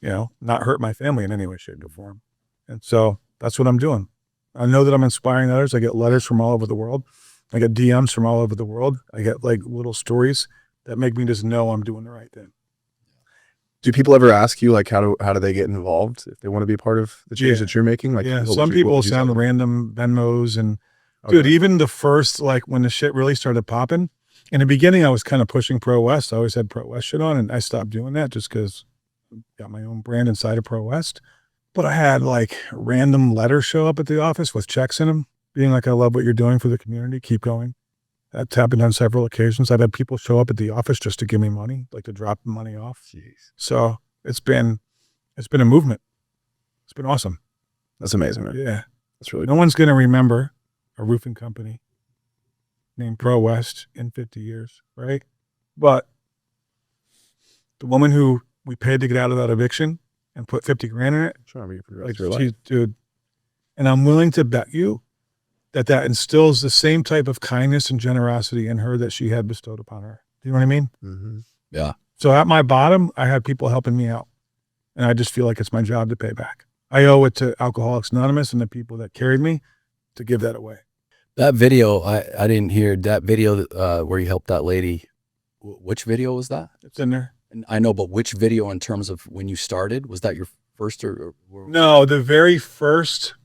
you know, not hurt my family in any way, shape, or form." And so that's what I'm doing. I know that I'm inspiring others. I get letters from all over the world. I get DMs from all over the world. I get like little stories that make me just know I'm doing the right thing. Do people ever ask you like how do they get involved if they want to be a part of the change that you're making? Like, yeah, what some would you people tell send them? random Venmos and Okay. dude, even the first, like when the shit really started popping, in the beginning, I was kind of pushing ProWest. I always had ProWest shit on, and I stopped doing that just because I got my own brand inside of ProWest. But I had like random letters show up at the office with checks in them, being like, "I love what you're doing for the community. Keep going." That's happened on several occasions. I've had people show up at the office just to give me money, like to drop money off. Jeez. So it's been a movement. It's been awesome. That's amazing, man. Yeah. That's really No one's going to remember a roofing company named ProWest in 50 years, right? But the woman who we paid to get out of that eviction and put 50 grand in it, trying to be for the like rest of your life. dude, and I'm willing to bet you that instills the same type of kindness and generosity in her that she had bestowed upon her. Do you know what I mean? Mm-hmm. Yeah. So at my bottom, I had people helping me out, and I just feel like it's my job to pay back. I owe it to Alcoholics Anonymous and the people that carried me to give that away. That video, I didn't hear that video where you helped that lady. Which video was that? It's in there. And I know, but which video in terms of when you started? Was that your first or No, the very first,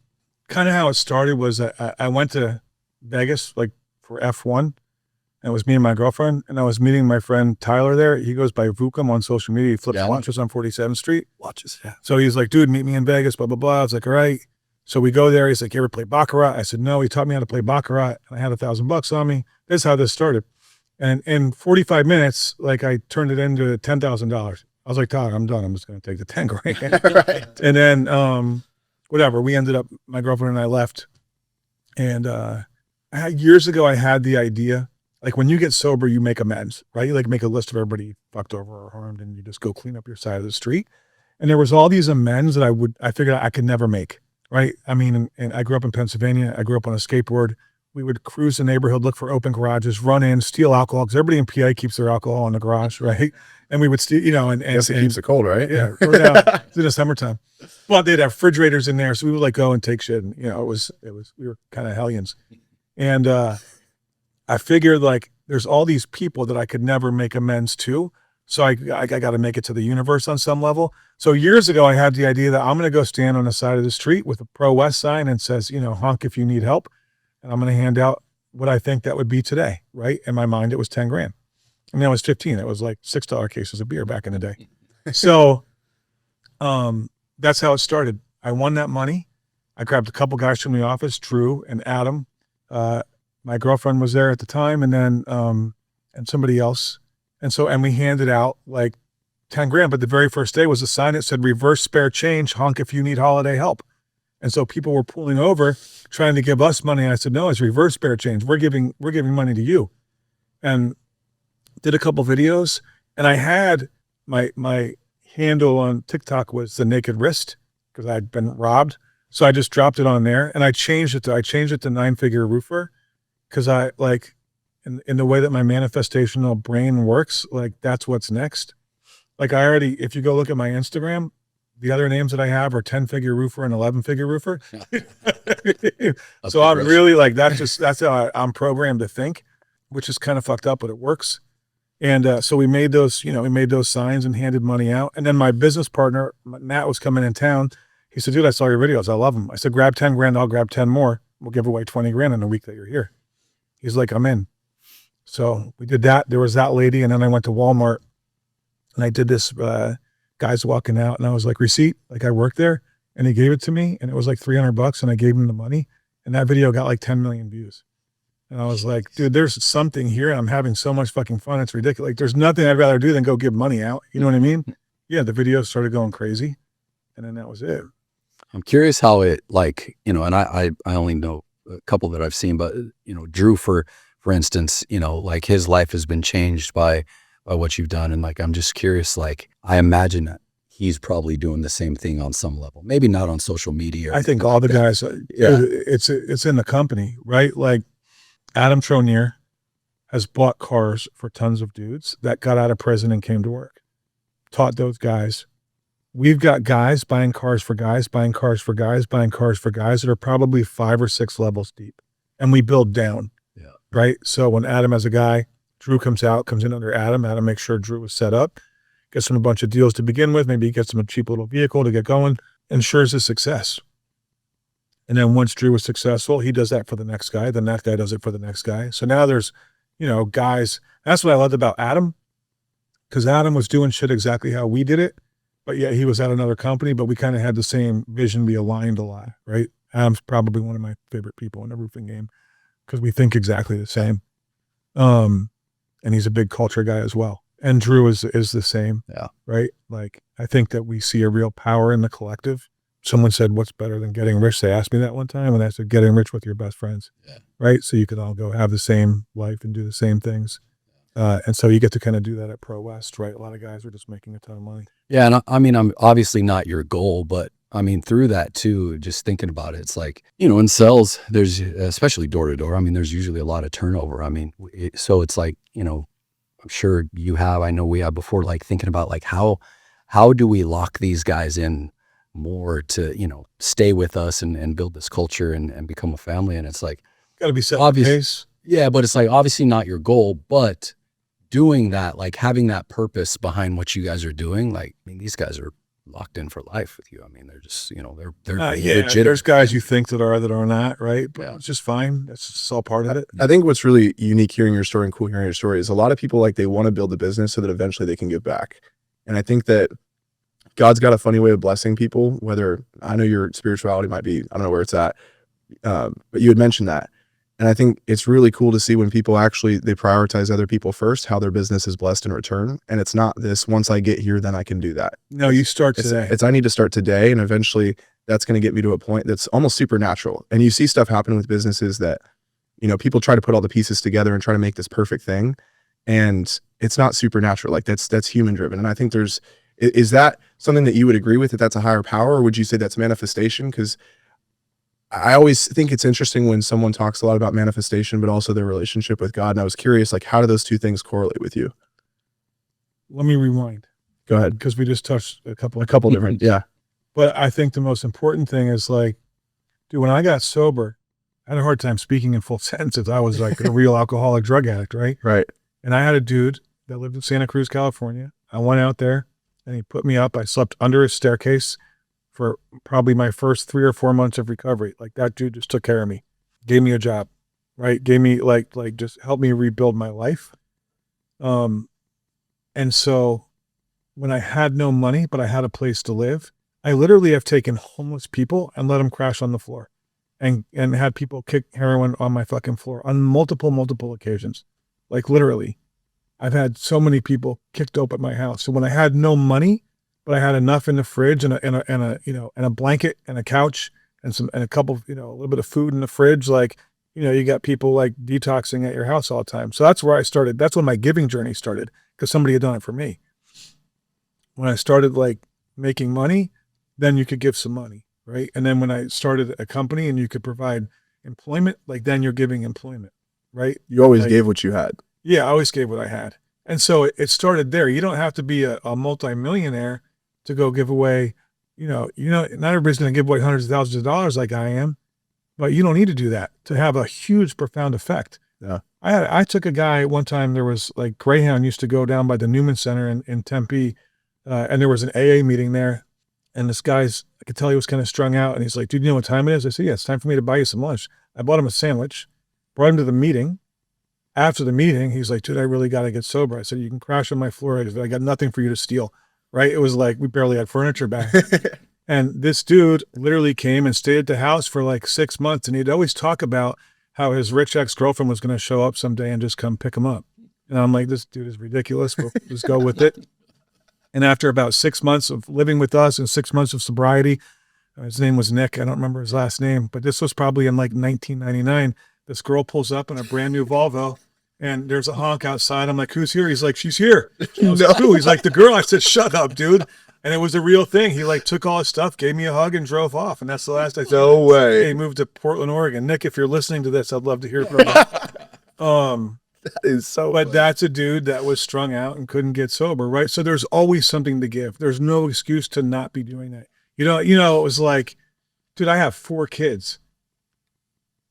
kind of how it started was I went to Vegas like for F1, and it was me and my girlfriend, and I was meeting my friend Tyler there. He goes by Vukum on social media. He flips Yeah. watches on 47th Street. watches? Yeah. So he's like, "Dude, meet me in Vegas, blah, blah, blah." I was like, "All right." So we go there. He's like, "You ever play Baccarat?" I said, "No." He taught me how to play Baccarat, and I had $1,000 on me. That's how this started. And in 45 minutes, like I turned it into $10,000. I was like, "Tyler, I'm done. I'm just going to take the 10 grand. Right. And then, whatever, we ended up, my girlfriend and I left. And years ago, I had the idea, like when you get sober, you make amends, right? You like make a list of everybody you fucked over or harmed, and you just go clean up your side of the street. And there was all these amends that I figured I could never make, right? I mean, and I grew up in Pennsylvania. I grew up on a skateboard. We would cruise the neighborhood, look for open garages, run in, steal alcohol, because everybody in PA keeps their alcohol in the garage, right? And we would steal, you know, and I guess it keeps it cold, right? yeah, it's in the summertime. But they'd have refrigerators in there, so we would like go and take shit. And, you know, we were kind of hellions. And I figured like there's all these people that I could never make amends to. So I got to make it to the universe on some level. So years ago, I had the idea that I'm going to go stand on the side of the street with a ProWest sign and says, you know, honk if you need help. And I'm going to hand out what I think that would be today, right? In my mind, it was 10 grand. I mean, I was 15. It was like $6 cases of beer back in the day. So that's how it started. I won that money. I grabbed a couple guys from the office, Drew and Adam. My girlfriend was there at the time, and then and somebody else. And we handed out like 10 grand. But the very first day was a sign that said reverse spare change, honk if you need holiday help. And so people were pulling over trying to give us money. I said, no, it's reverse bear change. We're giving money to you. And did a couple videos, and I had my handle on TikTok was the naked wrist because I'd been robbed. So I just dropped it on there, and I changed it to 9-figure roofer because I like in the way that my manifestational brain works, like that's what's next. Like I already, if you go look at my Instagram, the other names that I have are 10-figure roofer and 11-figure roofer. So I'm really like, that's how I'm programmed to think, which is kind of fucked up, but it works. And so we made those signs and handed money out. And then my business partner, Matt, was coming in town. He said, dude, I saw your videos. I love them. I said, grab 10 grand. I'll grab 10 more. We'll give away 20 grand in the week that you're here. He's like, I'm in. So we did that. There was that lady. And then I went to Walmart and I did this, guys walking out, and I was like, receipt, like I worked there, and he gave it to me, and it was like $300, and I gave him the money, and that video got like 10 million views. And I was like, dude, there's something here. And I'm having so much fucking fun. It's ridiculous. Like there's nothing I'd rather do than go give money out. You know what I mean? Yeah. The video started going crazy, and then that was it. I'm curious how it, like, you know, and I only know a couple that I've seen, but, you know, Drew, for instance, you know, like his life has been changed by what you've done. And like, I'm just curious, like, I imagine that he's probably doing the same thing on some level, maybe not on social media. I think all the guys, it's in the company, right? Like Adam Tronier has bought cars for tons of dudes that got out of prison and came to work, taught those guys. We've got guys buying cars for guys, buying cars for guys, buying cars for guys that are probably 5 or 6 levels deep. And we build down. Yeah. Right. So when Adam has a guy, Drew comes in under Adam. Adam makes sure Drew was set up, gets him a bunch of deals to begin with. Maybe he gets him a cheap little vehicle to get going, ensures his success. And then once Drew was successful, he does that for the next guy. Then that guy does it for the next guy. So now there's, you know, guys. That's what I loved about Adam, because Adam was doing shit exactly how we did it. But yeah, he was at another company, but we kind of had the same vision. We aligned a lot, right? Adam's probably one of my favorite people in the roofing game because we think exactly the same. And he's a big culture guy as well. And Drew is the same. Yeah. Right. Like, I think that we see a real power in the collective. Someone said, what's better than getting rich? They asked me that one time, and I said, getting rich with your best friends. Yeah. Right. So you can all go have the same life and do the same things. And so you get to kind of do that at ProWest, right? A lot of guys are just making a ton of money. Yeah. And I mean, I'm obviously not your goal, but I mean, through that too, just thinking about it, it's like, you know, in sales, there's, especially door to door, I mean, there's usually a lot of turnover. I mean, so it's like, you know, I'm sure you have, I know we have before, like thinking about like, how do we lock these guys in more to, you know, stay with us and build this culture and become a family. And it's like, got to be set the pace. Yeah. But it's like, obviously not your goal, but doing that, like having that purpose behind what you guys are doing. Like, I mean, these guys are locked in for life with you. I mean, they're just, you know, they're legit. There's guys you think that are not, right? But it's just fine. That's just all part of it. I think what's really unique hearing your story and cool hearing your story is a lot of people, like, they want to build a business so that eventually they can give back. And I think that God's got a funny way of blessing people, whether, I know your spirituality might be, I don't know where it's at, but you had mentioned that. And I think it's really cool to see when people actually, they prioritize other people first, how their business is blessed in return. And it's not this, once I get here, then I can do that. No, you start today. It's I need to start today. And eventually that's going to get me to a point that's almost supernatural. And you see stuff happen with businesses that, you know, people try to put all the pieces together and try to make this perfect thing. And it's not supernatural. Like that's human driven. And I think is that something that you would agree with, that that's a higher power, or would you say that's manifestation? Because I always think it's interesting when someone talks a lot about manifestation, but also their relationship with God. And I was curious, like, how do those two things correlate with you? Let me rewind. Go ahead. Because we just touched a couple different. Yeah. But I think the most important thing is, like, dude, when I got sober, I had a hard time speaking in full sentences. I was like a real alcoholic drug addict, right? Right. And I had a dude that lived in Santa Cruz, California. I went out there and he put me up. I slept under his staircase for probably my first 3 or 4 months of recovery. Like, that dude just took care of me, gave me a job, right? Gave me like just helped me rebuild my life. And so when I had no money, but I had a place to live, I literally have taken homeless people and let them crash on the floor and had people kick heroin on my fucking floor on multiple occasions. Like, literally, I've had so many people kicked dope at my house. So when I had no money, but I had enough in the fridge and a blanket and a couch and a couple, a little bit of food in the fridge. Like, you got people like detoxing at your house all the time. So that's where I started. That's when my giving journey started, because somebody had done it for me. When I started like making money, then you could give some money, right? And then when I started a company and you could provide employment, like then you're giving employment, right? You always Like, gave what you had. yeah, I always gave what I had. And so it started there. You don't have to be a multimillionaire to go give away, not everybody's going to give away hundreds of thousands of dollars like I am, but you don't need to do that to have a huge, profound effect. Yeah. I took a guy one time, there was like Greyhound used to go down by the Newman Center in Tempe, and there was an AA meeting there. And this guy's, I could tell he was kind of strung out. And he's like, dude, you know what time it is? I said, yeah, it's time for me to buy you some lunch. I bought him a sandwich, brought him to the meeting. After the meeting, he's like, dude, I really got to get sober. I said, you can crash on my floor. I got nothing for you to steal. Right? It was like, we barely had furniture back. And this dude literally came and stayed at the house for like 6 months. And he'd always talk about how his rich ex-girlfriend was going to show up someday and just come pick him up. And I'm like, this dude is ridiculous. We'll just go with it. And after about 6 months of living with us and 6 months of sobriety, his name was Nick. I don't remember his last name, but this was probably in like 1999. This girl pulls up in a brand new Volvo and there's a honk outside. I'm like, who's here? He's like, she's here. I was like, who? He's like, the girl. I said, shut up, dude. And it was the real thing. He like took all his stuff, gave me a hug and drove off. And that's the last I said. No way. He moved to Portland, Oregon. Nick, if you're listening to this, I'd love to hear from you. That is so But funny. that's a dude that was strung out and couldn't get sober, right? So there's always something to give. There's no excuse to not be doing that. It was like, dude, I have 4 kids.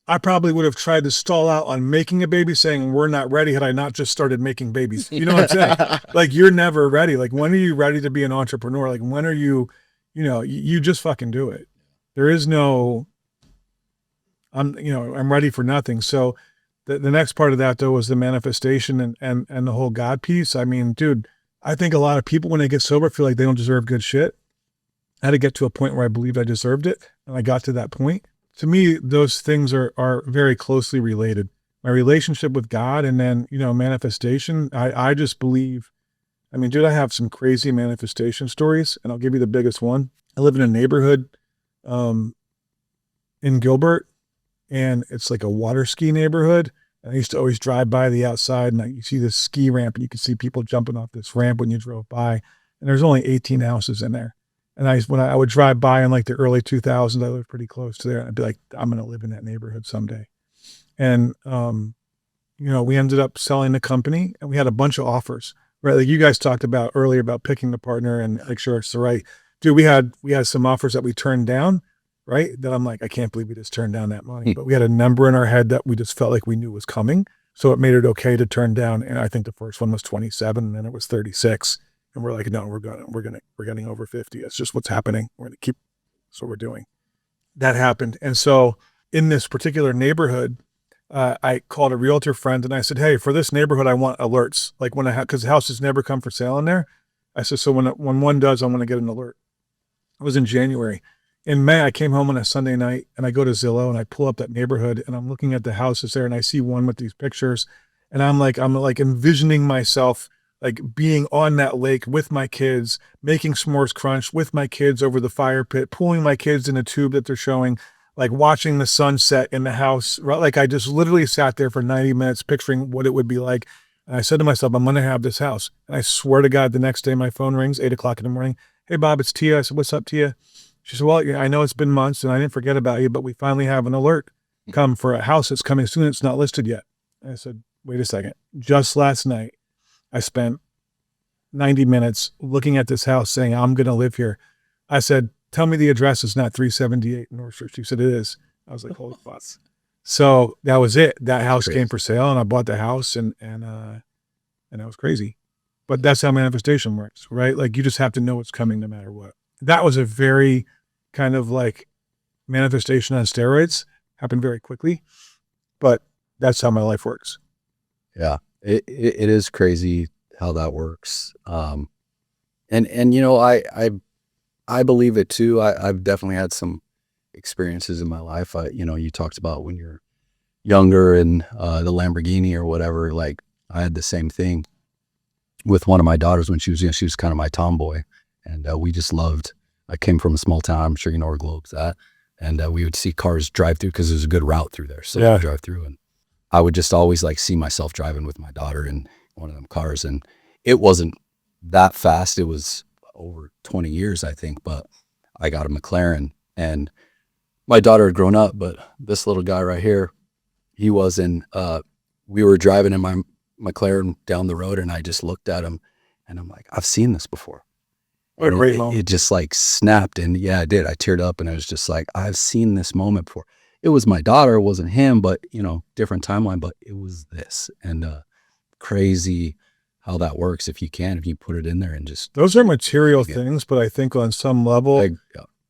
I probably would have tried to stall out on making a baby, saying we're not ready, had I not just started making babies. You know what I'm saying? Like, you're never ready. Like, when are you ready to be an entrepreneur? Like, when are you, you just fucking do it. There is no, I'm ready for nothing. So the next part of that though was the manifestation and the whole God piece. I mean, dude, I think a lot of people when they get sober feel like they don't deserve good shit. I had to get to a point where I believed I deserved it. And I got to that point. To me, those things are very closely related. My relationship with God and then, manifestation. I just believe, I mean, dude, I have some crazy manifestation stories and I'll give you the biggest one. I live in a neighborhood in Gilbert and it's like a water ski neighborhood. And I used to always drive by the outside and you see this ski ramp and you can see people jumping off this ramp when you drove by. And there's only 18 houses in there. And when I would drive by in like the early 2000s, I lived pretty close to there. And I'd be like, I'm going to live in that neighborhood someday. And, we ended up selling the company and we had a bunch of offers, right? Like you guys talked about earlier about picking the partner and make sure it's the right, dude, we had some offers that we turned down, right? That I'm like, I can't believe we just turned down that money, but we had a number in our head that we just felt like we knew was coming. So it made it okay to turn down. And I think the first one was 27 and then it was 36. And we're like, no, we're getting over 50. It's just what's happening. We're going to keep, that's what we're doing. That happened. And so in this particular neighborhood, I called a realtor friend and I said, hey, for this neighborhood, I want alerts. Like because houses never come for sale in there. I said, so when one does, I'm going to get an alert. It was in January. In May, I came home on a Sunday night and I go to Zillow and I pull up that neighborhood and I'm looking at the houses there and I see one with these pictures. And I'm like envisioning myself like being on that lake with my kids, making s'mores crunch with my kids over the fire pit, pulling my kids in a tube that they're showing, like watching the sunset in the house. Right? Like I just literally sat there for 90 minutes picturing what it would be like. And I said to myself, I'm going to have this house. And I swear to God, the next day my phone rings, 8:00 in the morning. Hey, Bob, it's Tia. I said, what's up, Tia? She said, well, I know it's been months and I didn't forget about you, but we finally have an alert come for a house that's coming soon. It's not listed yet. And I said, wait a second. Just last night, I spent 90 minutes looking at this house saying, I'm going to live here. I said, tell me the address is not 378 North Street. She said, it is. I was like, holy fuck. So that was it. That house came for sale and I bought the house and that was crazy. But that's how manifestation works, right? Like you just have to know what's coming no matter what. That was a very kind of like manifestation on steroids. Happened very quickly, but that's how my life works. Yeah, it is crazy how that works. I believe it too. I've definitely had some experiences in my life. You talked about when you're younger and the Lamborghini or whatever, like I had the same thing with one of my daughters when she was kind of my tomboy and we just loved, I came from a small town. I'm sure you know where Globe's at. and we would see cars drive through because there's a good route through there. So Yeah. we drive through, and I would just always like see myself driving with my daughter in one of them cars, and it wasn't that fast. It was over 20 years, I think, but I got a McLaren, and my daughter had grown up, but this little guy right here, he was in, we were driving in my McLaren down the road, and I just looked at him and I'm like, I've seen this before. What a And great it moment. just like snapped, and yeah, I did. I teared up, and I was just like, I've seen this moment before. It was my daughter, it wasn't him, but different timeline, but it was this. And crazy how that works if you put it in there and just Those are material Yeah. things, but I think on some level, like,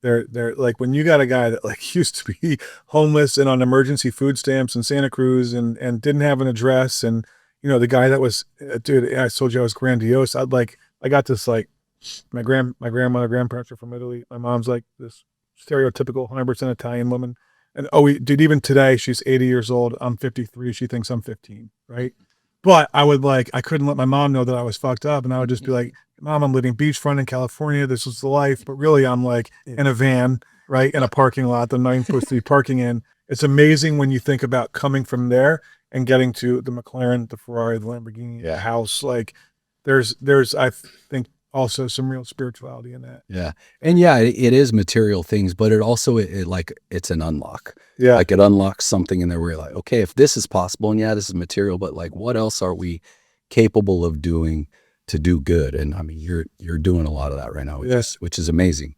they're like when you got a guy that like used to be homeless and on emergency food stamps in Santa Cruz and didn't have an address, and the guy that was dude, I told you I was grandiose. I got this like my grandparents are from Italy. My mom's like this stereotypical 100% Italian woman, and dude, even today she's 80 years old. I'm 53. She thinks I'm 15, right? But I couldn't let my mom know that I was fucked up, and I would just be like, Mom, I'm living beachfront in California. This was the life. But really, I'm like in a van, right? In a parking lot that I'm not even supposed to be parking in. It's amazing when you think about coming from there and getting to the McLaren, the Ferrari, the Lamborghini, the Yeah. house. Like there's, I think also some real spirituality in that. yeah. And yeah, it is material things, but it also, it's an unlock. Yeah. Like it unlocks something in there where you're like, okay, if this is possible, and yeah, this is material, but like, what else are we capable of doing to do good? And I mean, you're doing a lot of that right now, which is amazing.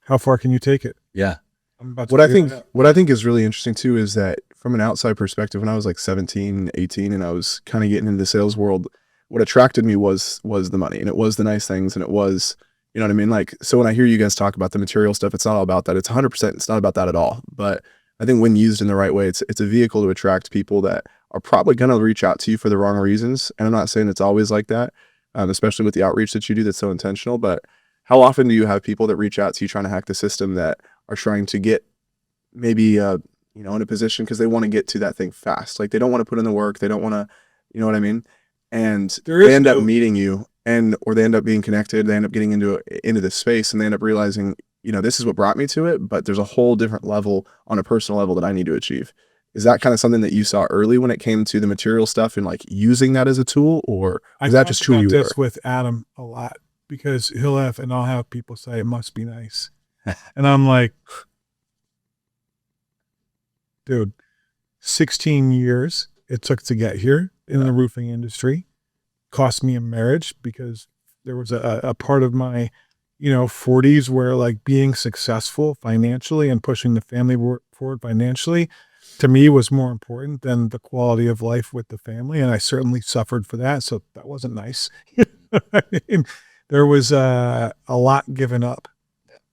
How far can you take it? Yeah. I'm about to What I figure think that out. what I think is really interesting too is that from an outside perspective, when I was like 17, 18 and I was kind of getting into the sales world, what attracted me was the money, and it was the nice things, and it was, you know what I mean? Like, so when I hear you guys talk about the material stuff, it's not all about that. It's 100%. It's not about that at all. But I think when used in the right way, it's a vehicle to attract people that are probably going to reach out to you for the wrong reasons. And I'm not saying it's always like that, especially with the outreach that you do that's so intentional. But how often do you have people that reach out to you trying to hack the system that are trying to get maybe in a position because they want to get to that thing fast? Like they don't want to put in the work. They don't want to, you know what I mean? And they end up meeting you, or they end up being connected. They end up getting into this space, and they end up realizing, this is what brought me to it, but there's a whole different level on a personal level that I need to achieve. Is that kind of something that you saw early when it came to the material stuff and like using that as a tool, or is that just who you this were? with Adam a lot because I'll have people say it must be nice. And I'm like, dude, 16 years it took to get here in the roofing industry. Cost me a marriage because there was a part of my 40s where like being successful financially and pushing the family forward financially to me was more important than the quality of life with the family, and I certainly suffered for that, so that wasn't nice. I mean, there was a lot given up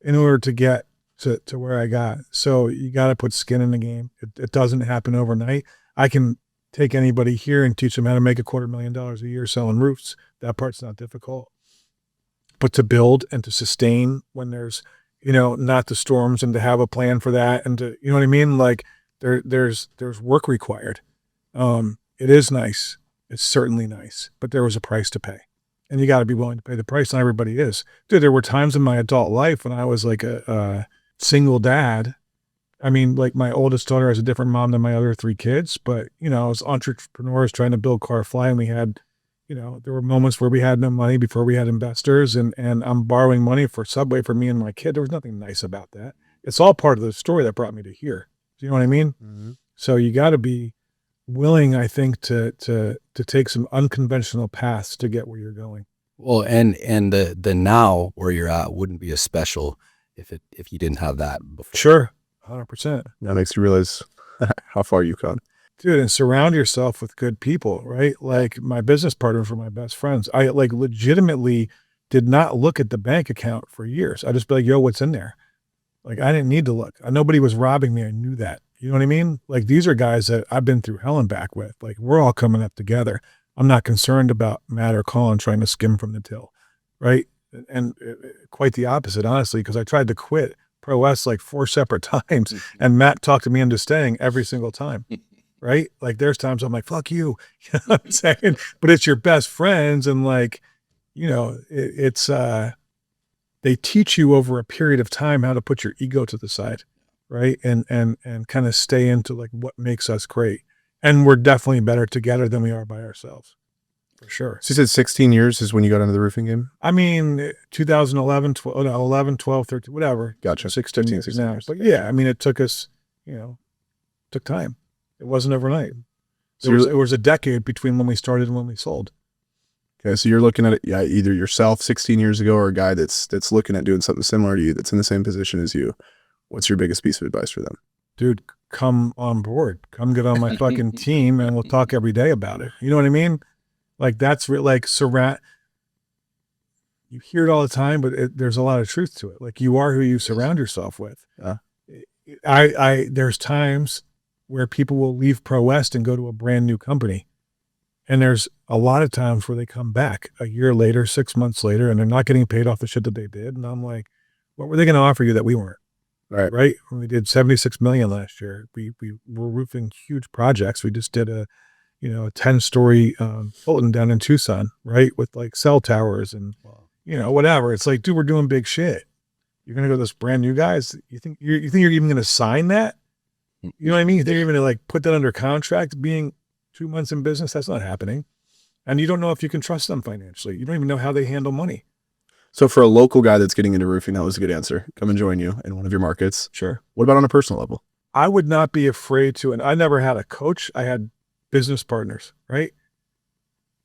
in order to get to where I got. So you got to put skin in the game. It doesn't happen overnight. I can take anybody here and teach them how to make $250,000 a year selling roofs. That part's not difficult. But to build and to sustain when there's, not the storms, and to have a plan for that, and to, you know what I mean? Like there's work required. It is nice. It's certainly nice, but there was a price to pay, and you got to be willing to pay the price. Not everybody is. Dude, there were times in my adult life when I was like a single dad. I mean, like my oldest daughter has a different mom than my other 3 kids, but as entrepreneurs trying to build Car Fly, and we had, there were moments where we had no money before we had investors, and I'm borrowing money for Subway for me and my kid. There was nothing nice about that. It's all part of the story that brought me to here. Do you know what I mean? Mm-hmm. So you got to be willing, I think, to take some unconventional paths to get where you're going. Well, and the now where you're at wouldn't be as special if you didn't have that before. Sure. 100%. That makes you realize how far you've gone. Dude, and surround yourself with good people, right? Like my business partners were my best friends. I like legitimately did not look at the bank account for years. I just be like, yo, what's in there? Like I didn't need to look. Nobody was robbing me. I knew that. You know what I mean? Like these are guys that I've been through hell and back with. Like we're all coming up together. I'm not concerned about Matt or Colin trying to skim from the till, right? And quite the opposite, honestly, because I tried to quit ProWest like 4 separate times, and Matt talked to me into staying every single time, right? Like there's times I'm like, fuck you, you know what I'm saying? But it's your best friends, and like, it's they teach you over a period of time how to put your ego to the side, right? And kind of stay into like what makes us great. And we're definitely better together than we are by ourselves, for sure. So you said 16 years is when you got into the roofing game? I mean, 2011, 12, no, 11, 12, 13, whatever. Gotcha. 16 years 16 now. years. But yeah, I mean, it took us, took time. It wasn't overnight. So It was a decade between when we started and when we sold. Okay, so you're looking at it, yeah, either yourself 16 years ago or a guy that's looking at doing something similar to you, that's in the same position as you. What's your biggest piece of advice for them? Dude, come on board. Come get on my fucking team and we'll talk every day about it. You know what I mean? Like that's like you hear it all the time, but there's a lot of truth to it. Like you are who you surround yourself with. Yeah. There's times where people will leave ProWest and go to a brand new company. And there's a lot of times where they come back a year later, 6 months later, and they're not getting paid off the shit that they did. And I'm like, what were they going to offer you that we weren't? Right. When we did 76 million last year, we were roofing huge projects. We just did a 10-story Fulton down in Tucson, right? With like cell towers and, whatever. It's like, dude, we're doing big shit. You're going to go to this brand new guys. You think you're even going to sign that? You know what I mean? You think you're going to like put that under contract being 2 months in business? That's not happening. And you don't know if you can trust them financially. You don't even know how they handle money. So for a local guy that's getting into roofing, that was a good answer. Come and join you in one of your markets. Sure. What about on a personal level? I would not be afraid to, and I never had a coach. I had business partners, right?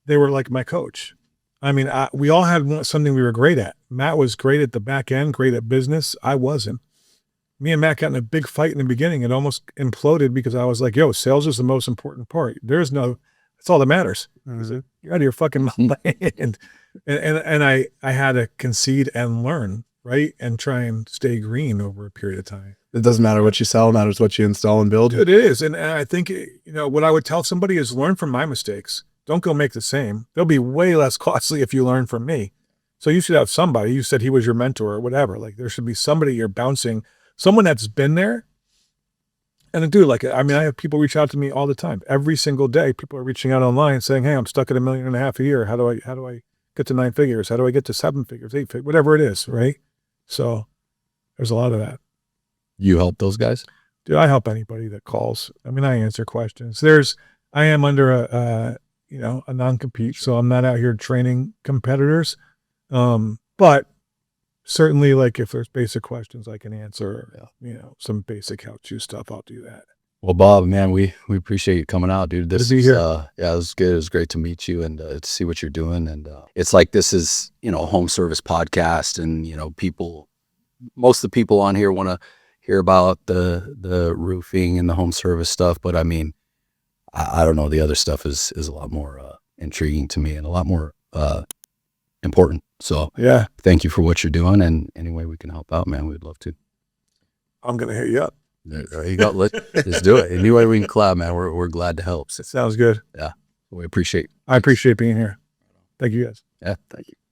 They were like my coach. I mean, we all had something we were great at. Matt was great at the back end, great at business. I wasn't. Me and Matt got in a big fight in the beginning. It almost imploded because I was like, yo, sales is the most important part. That's all that matters. Mm-hmm. You're out of your fucking mind. And I had to concede and learn, right? And try and stay green over a period of time. It doesn't matter what you sell, it matters what you install and build. It is. And I think, what I would tell somebody is learn from my mistakes. Don't go make the same. They'll be way less costly if you learn from me. So you should have somebody. You said he was your mentor or whatever. Like there should be somebody you're bouncing, someone that's been there. And dude, I have people reach out to me all the time. Every single day, people are reaching out online saying, hey, I'm stuck at $1.5 million a year. How do I get to 9 figures? How do I get to 7 figures, 8 figures, whatever it is, right? So there's a lot of that. You help those guys? Dude, I help anybody that calls. I mean, I answer questions. I am under a non-compete, so I'm not out here training competitors. But certainly, like if there's basic questions I can answer, some basic how-to stuff, I'll do that. Well, Bob, man, we appreciate you coming out, dude. This Good to be here. Yeah, it was good. It was great to meet you and to see what you're doing. And it's like this is a home service podcast, and most of the people on here want to hear about the roofing and the home service stuff, but I mean, I don't know. The other stuff is a lot more intriguing to me and a lot more important. So Yeah, thank you for what you're doing, and any way we can help out, man, we'd love to. I'm going to hit you up. There you go. Let's do it. Any way we can collab, man, we're glad to help. So, Sounds good. yeah, we appreciate. I appreciate being here. Thank you guys. Yeah, thank you.